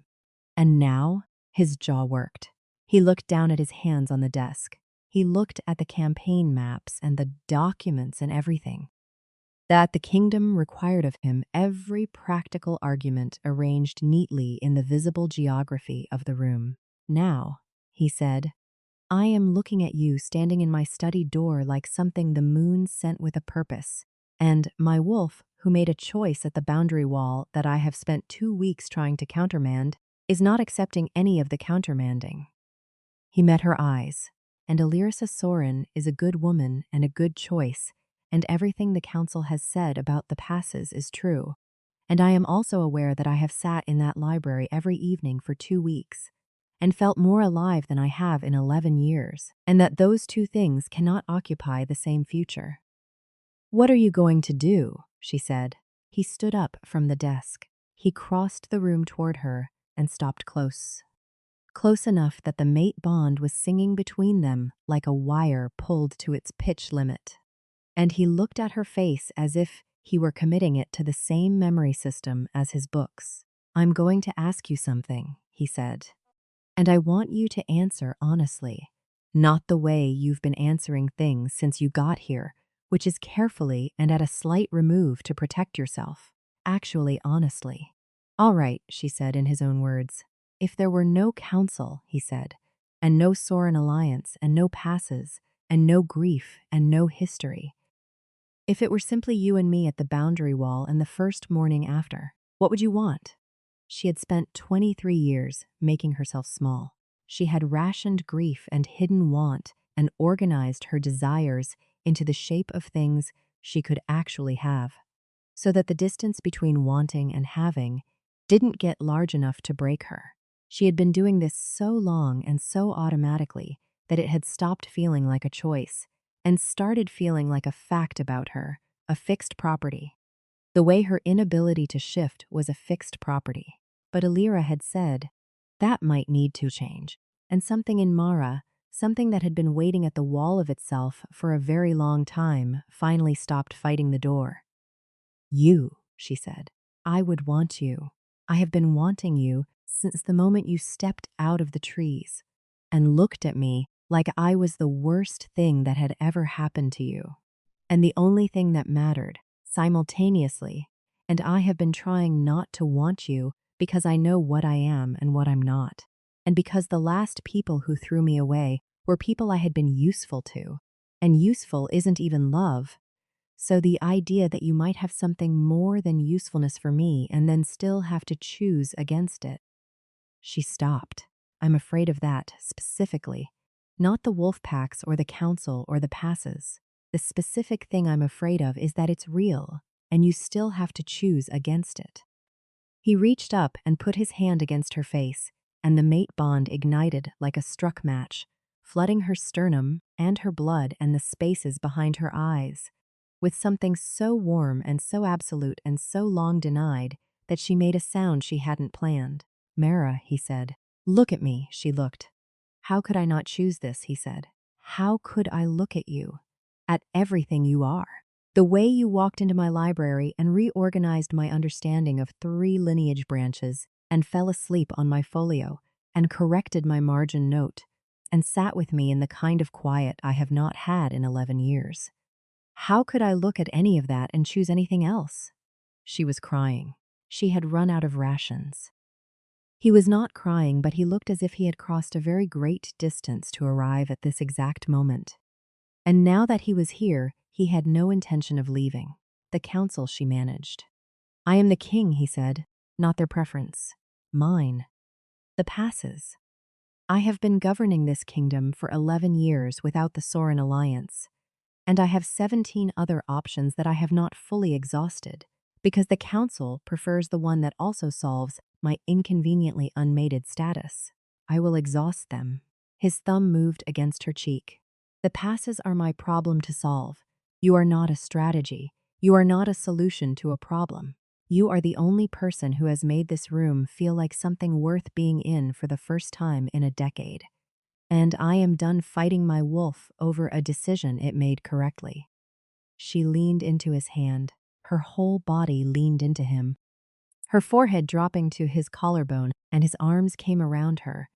And now, his jaw worked. He looked down at his hands on the desk. He looked at the campaign maps and the documents and everything. That the kingdom required of him every practical argument arranged neatly in the visible geography of the room. Now, he said, I am looking at you standing in my study door like something the moon sent with a purpose. And my wolf, who made a choice at the boundary wall that I have spent 2 weeks trying to countermand, is not accepting any of the countermanding. He met her eyes, and Elyrissa Sorin is a good woman and a good choice, and everything the council has said about the passes is true. And I am also aware that I have sat in that library every evening for 2 weeks and felt more alive than I have in 11 years, and that those two things cannot occupy the same future. What are you going to do? She said. He stood up from the desk. He crossed the room toward her and stopped close. Close enough that the mate bond was singing between them like a wire pulled to its pitch limit. And he looked at her face as if he were committing it to the same memory system as his books. I'm going to ask you something, he said. And I want you to answer honestly, not the way you've been answering things since you got here, which is carefully and at a slight remove to protect yourself. Actually, honestly. All right, she said in his own words. If there were no council, he said, and no Sorin alliance, and no passes, and no grief, and no history. If it were simply you and me at the boundary wall and the first morning after, what would you want? She had spent 23 years making herself small. She had rationed grief and hidden want and organized her desires into the shape of things she could actually have, so that the distance between wanting and having didn't get large enough to break her. She had been doing this so long and so automatically that it had stopped feeling like a choice and started feeling like a fact about her, a fixed property. The way her inability to shift was a fixed property. But Alira had said, that might need to change. And something in Mara, something that had been waiting at the wall of itself for a very long time, finally stopped fighting the door. You, she said, I would want you. I have been wanting you since the moment you stepped out of the trees and looked at me like I was the worst thing that had ever happened to you. And the only thing that mattered, simultaneously, and I have been trying not to want you because I know what I am and what I'm not, and because the last people who threw me away were people I had been useful to, and useful isn't even love. So the idea that you might have something more than usefulness for me and then still have to choose against it. She stopped. I'm afraid of that, specifically. Not the wolf packs or the council or the passes. The specific thing I'm afraid of is that it's real, and you still have to choose against it. He reached up and put his hand against her face, and the mate bond ignited like a struck match, flooding her sternum and her blood and the spaces behind her eyes, with something so warm and so absolute and so long denied that she made a sound she hadn't planned. Mara, he said. Look at me, she looked. How could I not choose this, he said. How could I look at you? At everything you are. The way you walked into my library and reorganized my understanding of 3 lineage branches and fell asleep on my folio and corrected my margin note and sat with me in the kind of quiet I have not had in 11 years. How could I look at any of that and choose anything else? She was crying. She had run out of rations. He was not crying, but he looked as if he had crossed a very great distance to arrive at this exact moment. And now that he was here, he had no intention of leaving. The council she managed. I am the king, he said, not their preference. Mine. The passes. I have been governing this kingdom for 11 years without the Sorin alliance, and I have 17 other options that I have not fully exhausted, because the council prefers the one that also solves my inconveniently unmated status. I will exhaust them. His thumb moved against her cheek. The passes are my problem to solve. You are not a strategy. You are not a solution to a problem. You are the only person who has made this room feel like something worth being in for the first time in a decade. And I am done fighting my wolf over a decision it made correctly. She leaned into his hand. Her whole body leaned into him, her forehead dropping to his collarbone, and his arms came around her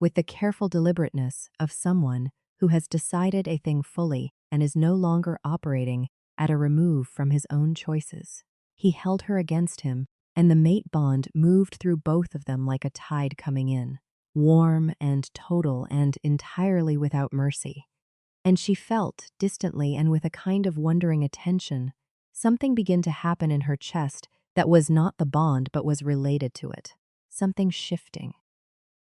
with the careful deliberateness of someone who has decided a thing fully and is no longer operating at a remove from his own choices. He held her against him, and the mate bond moved through both of them like a tide coming in, warm and total and entirely without mercy. And she felt, distantly and with a kind of wondering attention, something begin to happen in her chest that was not the bond but was related to it. Something shifting.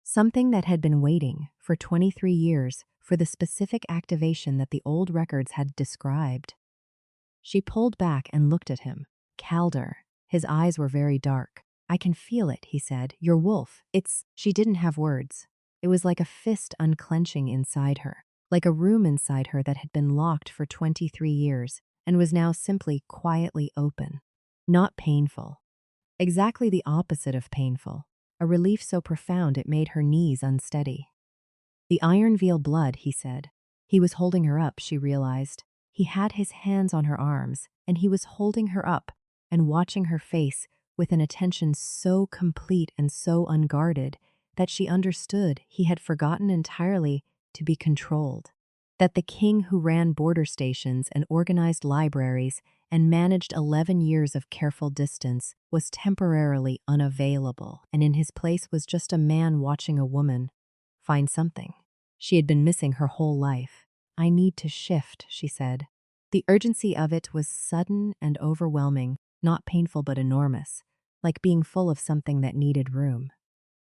Something that had been waiting for 23 years for the specific activation that the old records had described. She pulled back and looked at him. Calder. His eyes were very dark. "I can feel it," he said. "Your wolf. It's—" She didn't have words. It was like a fist unclenching inside her, like a room inside her that had been locked for 23 years and was now simply quietly open. Not painful. Exactly the opposite of painful. A relief so profound it made her knees unsteady. "The Ironveil blood," he said. He was holding her up, she realized. He had his hands on her arms, and he was holding her up and watching her face with an attention so complete and so unguarded that she understood he had forgotten entirely to be controlled. That the king who ran border stations and organized libraries and managed 11 years of careful distance was temporarily unavailable, and in his place was just a man watching a woman find something she had been missing her whole life. "I need to shift," she said. The urgency of it was sudden and overwhelming, not painful but enormous, like being full of something that needed room.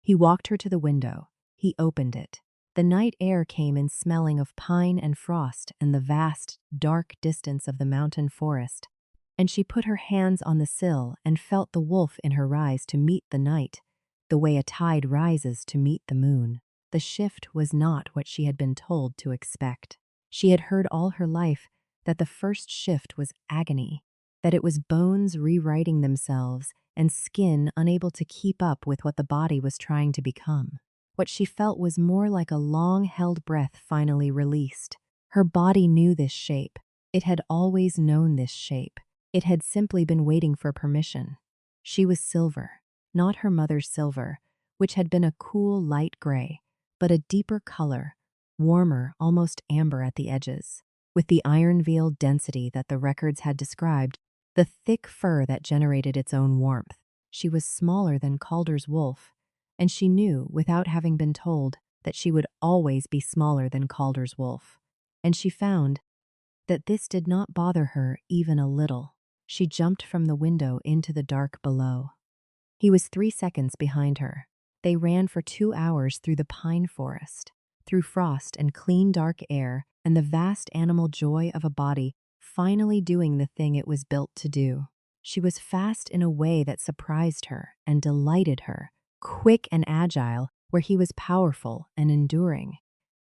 He walked her to the window. He opened it. The night air came in smelling of pine and frost and the vast, dark distance of the mountain forest, and she put her hands on the sill and felt the wolf in her rise to meet the night, the way a tide rises to meet the moon. The shift was not what she had been told to expect. She had heard all her life that the first shift was agony, that it was bones rewriting themselves and skin unable to keep up with what the body was trying to become. What she felt was more like a long-held breath finally released. Her body knew this shape. It had always known this shape. It had simply been waiting for permission. She was silver, not her mother's silver, which had been a cool light gray, but a deeper color, warmer, almost amber at the edges, with the Ironveil density that the records had described, the thick fur that generated its own warmth. She was smaller than Calder's wolf, and she knew, without having been told, that she would always be smaller than Calder's wolf. And she found that this did not bother her even a little. She jumped from the window into the dark below. He was 3 seconds behind her. They ran for 2 hours through the pine forest, through frost and clean dark air, and the vast animal joy of a body finally doing the thing it was built to do. She was fast in a way that surprised her and delighted her, quick and agile where he was powerful and enduring.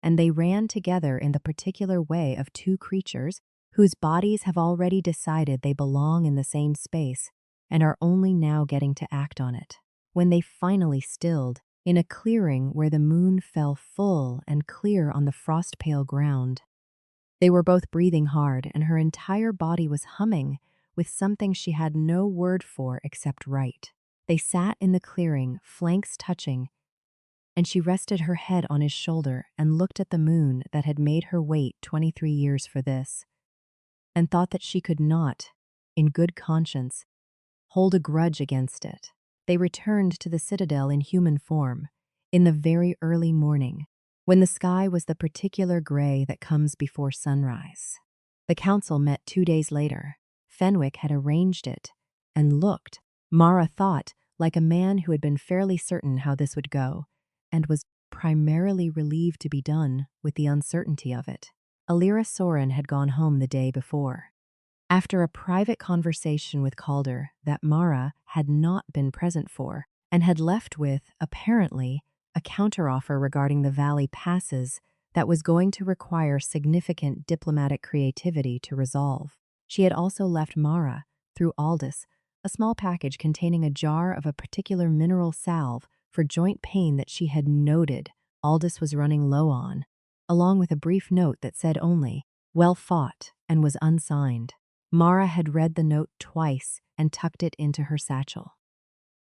And they ran together in the particular way of two creatures whose bodies have already decided they belong in the same space and are only now getting to act on it. When they finally stilled, in a clearing where the moon fell full and clear on the frost-pale ground, they were both breathing hard, and her entire body was humming with something she had no word for except right. They sat in the clearing, flanks touching, and she rested her head on his shoulder and looked at the moon that had made her wait 23 years for this, and thought that she could not, in good conscience, hold a grudge against it. They returned to the citadel in human form, in the very early morning, when the sky was the particular gray that comes before sunrise. The council met 2 days later. Fenwick had arranged it, and looked, Mara thought, like a man who had been fairly certain how this would go, and was primarily relieved to be done with the uncertainty of it. Alira Soren had gone home the day before. After a private conversation with Calder that Mara had not been present for, and had left with, apparently, a counteroffer regarding the Valley passes that was going to require significant diplomatic creativity to resolve. She had also left Mara, through Aldous, a small package containing a jar of a particular mineral salve for joint pain that she had noted Aldous was running low on, along with a brief note that said only, "Well fought," and was unsigned. Mara had read the note twice and tucked it into her satchel.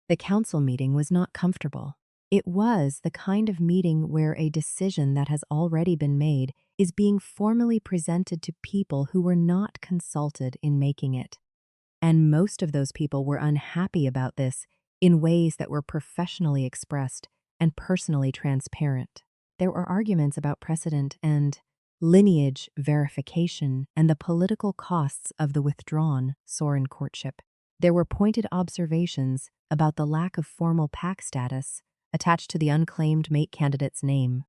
The council meeting was not comfortable. It was the kind of meeting where a decision that has already been made is being formally presented to people who were not consulted in making it. And most of those people were unhappy about this in ways that were professionally expressed and personally transparent. There were arguments about precedent and lineage verification and the political costs of the withdrawn Sorin courtship. There were pointed observations about the lack of formal pack status attached to the unclaimed mate candidate's name.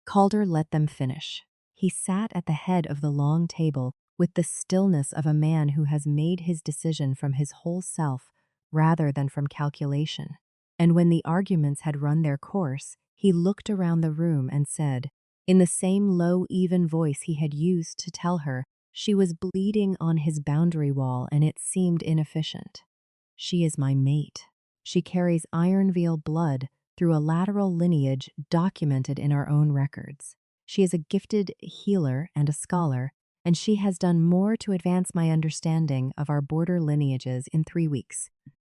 Calder let them finish. He sat at the head of the long table with the stillness of a man who has made his decision from his whole self rather than from calculation. And when the arguments had run their course, he looked around the room and said, in the same low, even voice he had used to tell her she was bleeding on his boundary wall and it seemed inefficient. She is my mate. She carries Ironveil blood through a lateral lineage documented in our own records. She is a gifted healer and a scholar, and she has done more to advance my understanding of our border lineages in 3 weeks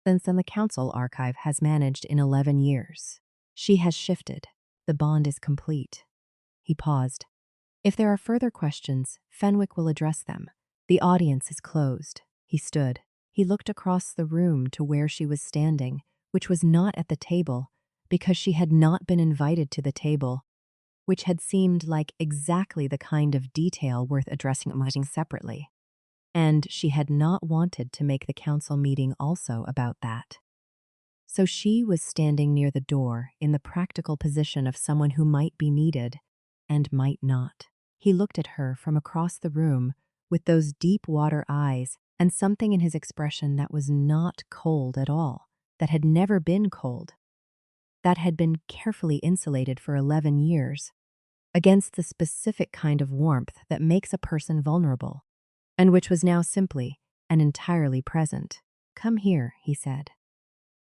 than the council archive has managed in 11 years. She has shifted. The bond is complete. He paused. If there are further questions, Fenwick will address them. The audience is closed. He stood. He looked across the room to where she was standing, which was not at the table, because she had not been invited to the table, which had seemed like exactly the kind of detail worth addressing separately. And she had not wanted to make the council meeting also about that. So she was standing near the door in the practical position of someone who might be needed and might not. He looked at her from across the room with those deep water eyes and something in his expression that was not cold at all, that had never been cold, that had been carefully insulated for 11 years against the specific kind of warmth that makes a person vulnerable, and which was now simply and entirely present. Come here, he said.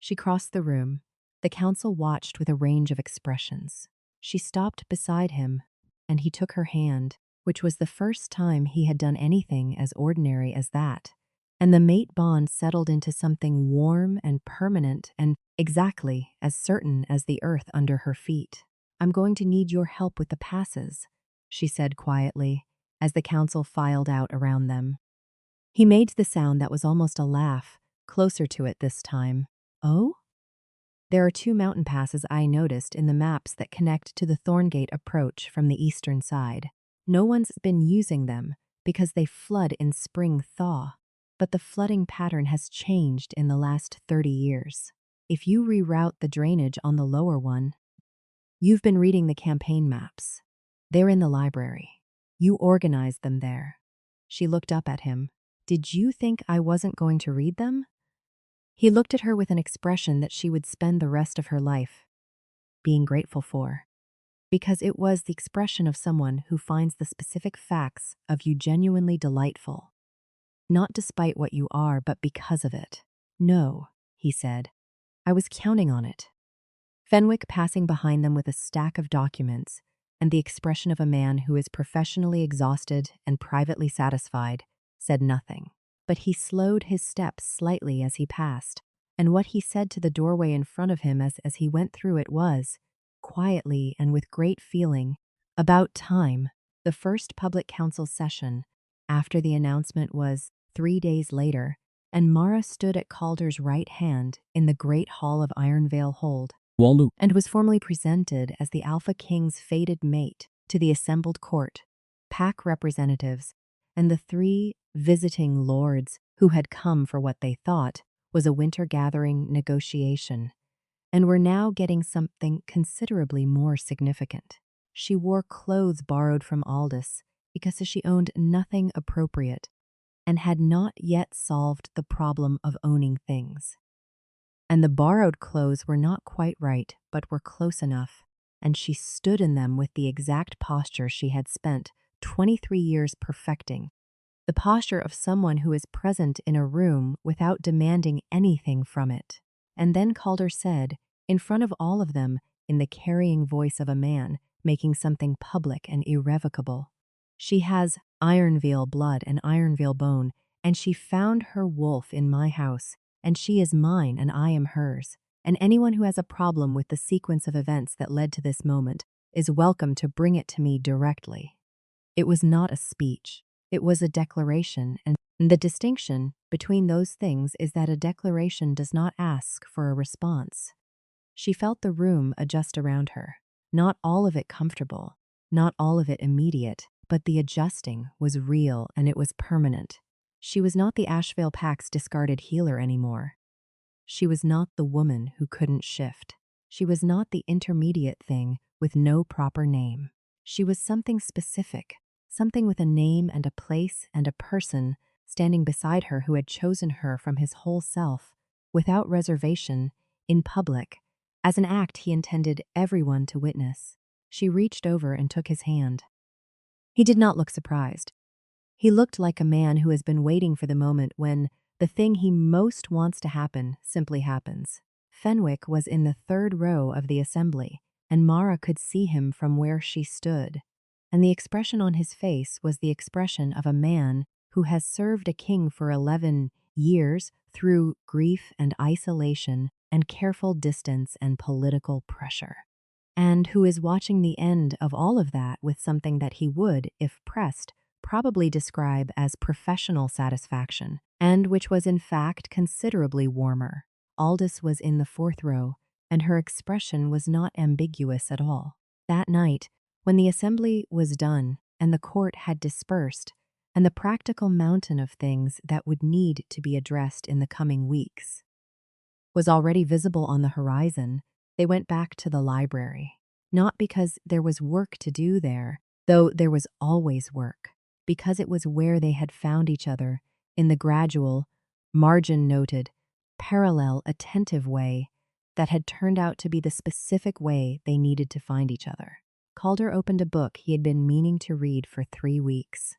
She crossed the room. The council watched with a range of expressions. She stopped beside him, and he took her hand, which was the first time he had done anything as ordinary as that, and the mate bond settled into something warm and permanent and exactly as certain as the earth under her feet. I'm going to need your help with the passes, she said quietly, as the council filed out around them. He made the sound that was almost a laugh, closer to it this time. Oh? There are 2 mountain passes I noticed in the maps that connect to the Thorngate approach from the eastern side. No one's been using them because they flood in spring thaw, but the flooding pattern has changed in the last 30 years. If you reroute the drainage on the lower one, you've been reading the campaign maps. They're in the library. You organized them there. She looked up at him. Did you think I wasn't going to read them? He looked at her with an expression that she would spend the rest of her life being grateful for, because it was the expression of someone who finds the specific facts of you genuinely delightful, not despite what you are, but because of it. No, he said. I was counting on it. Fenwick passing behind them with a stack of documents and the expression of a man who is professionally exhausted and privately satisfied, said nothing. But he slowed his steps slightly as he passed, and what he said to the doorway in front of him as he went through it was, quietly and with great feeling, about time. The first public council session, after the announcement, was 3 days later, and Mara stood at Calder's right hand in the great hall of Ironveil Hold, and was formally presented as the Alpha King's fated mate to the assembled court, pack representatives, and the 3 visiting lords who had come for what they thought was a winter gathering negotiation, and were now getting something considerably more significant. She wore clothes borrowed from Aldous because she owned nothing appropriate and had not yet solved the problem of owning things. And the borrowed clothes were not quite right, but were close enough, and she stood in them with the exact posture she had spent 23 years perfecting, the posture of someone who is present in a room without demanding anything from it. And then Calder said, in front of all of them, in the carrying voice of a man making something public and irrevocable, she has Ironveil blood and Ironveil bone, and she found her wolf in my house, and she is mine and I am hers. And anyone who has a problem with the sequence of events that led to this moment is welcome to bring it to me directly. It was not a speech. It was a declaration, and the distinction between those things is that a declaration does not ask for a response. She felt the room adjust around her. Not all of it comfortable, not all of it immediate, but the adjusting was real and it was permanent. She was not the Asheville Pack's discarded healer anymore. She was not the woman who couldn't shift. She was not the intermediate thing with no proper name. She was something specific, something with a name and a place and a person standing beside her who had chosen her from his whole self, without reservation, in public, as an act he intended everyone to witness. She reached over and took his hand. He did not look surprised. He looked like a man who has been waiting for the moment when the thing he most wants to happen simply happens. Fenwick was in the third row of the assembly, and Mara could see him from where she stood. And the expression on his face was the expression of a man who has served a king for 11 years through grief and isolation and careful distance and political pressure, and who is watching the end of all of that with something that he would, if pressed, probably describe as professional satisfaction, and which was in fact considerably warmer. Aldous was in the fourth row, and her expression was not ambiguous at all. That night, when the assembly was done and the court had dispersed, and the practical mountain of things that would need to be addressed in the coming weeks was already visible on the horizon, they went back to the library. Not because there was work to do there, though there was always work, because it was where they had found each other in the gradual, margin-noted, parallel, attentive way that had turned out to be the specific way they needed to find each other. Calder opened a book he had been meaning to read for 3 weeks.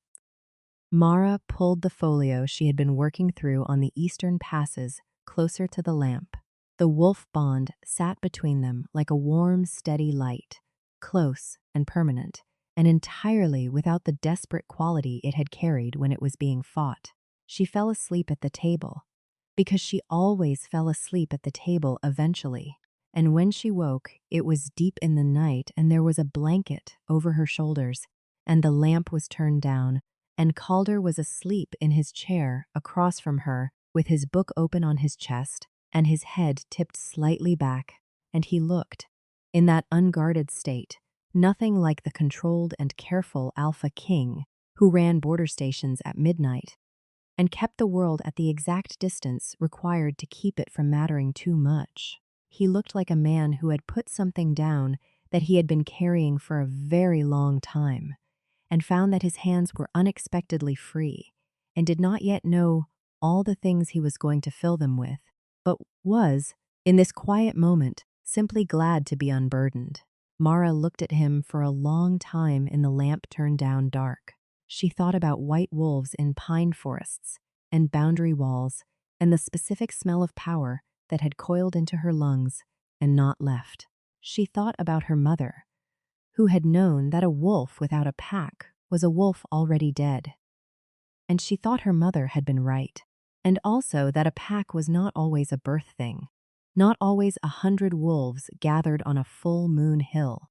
Mara pulled the folio she had been working through on the eastern passes closer to the lamp. The wolf bond sat between them like a warm, steady light, close and permanent, and entirely without the desperate quality it had carried when it was being fought. She fell asleep at the table, because she always fell asleep at the table eventually, and when she woke, it was deep in the night and there was a blanket over her shoulders, and the lamp was turned down, and Calder was asleep in his chair across from her with his book open on his chest and his head tipped slightly back, and he looked, in that unguarded state, nothing like the controlled and careful Alpha King who ran border stations at midnight and kept the world at the exact distance required to keep it from mattering too much. He looked like a man who had put something down that he had been carrying for a very long time, and found that his hands were unexpectedly free, and did not yet know all the things he was going to fill them with, but was, in this quiet moment, simply glad to be unburdened. Mara looked at him for a long time in the lamp-turned-down dark. She thought about white wolves in pine forests and boundary walls and the specific smell of power that had coiled into her lungs and not left. She thought about her mother, who had known that a wolf without a pack was a wolf already dead. And she thought her mother had been right, and also that a pack was not always a birth thing, not always 100 wolves gathered on a full moon hill,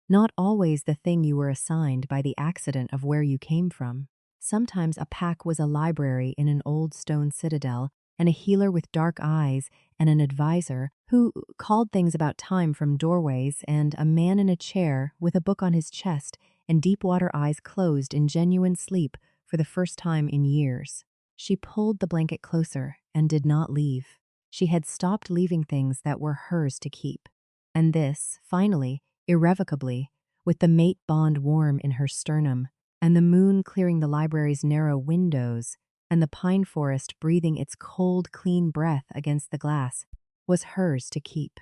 not always the thing you were assigned by the accident of where you came from. Sometimes a pack was a library in an old stone citadel, and a healer with dark eyes, and an advisor who called things about time from doorways, and a man in a chair with a book on his chest and deep-water eyes closed in genuine sleep for the first time in years. She pulled the blanket closer and did not leave. She had stopped leaving things that were hers to keep. And this, finally, irrevocably, with the mate bond warm in her sternum, and the moon clearing the library's narrow windows, and the pine forest breathing its cold, clean breath against the glass, was hers to keep.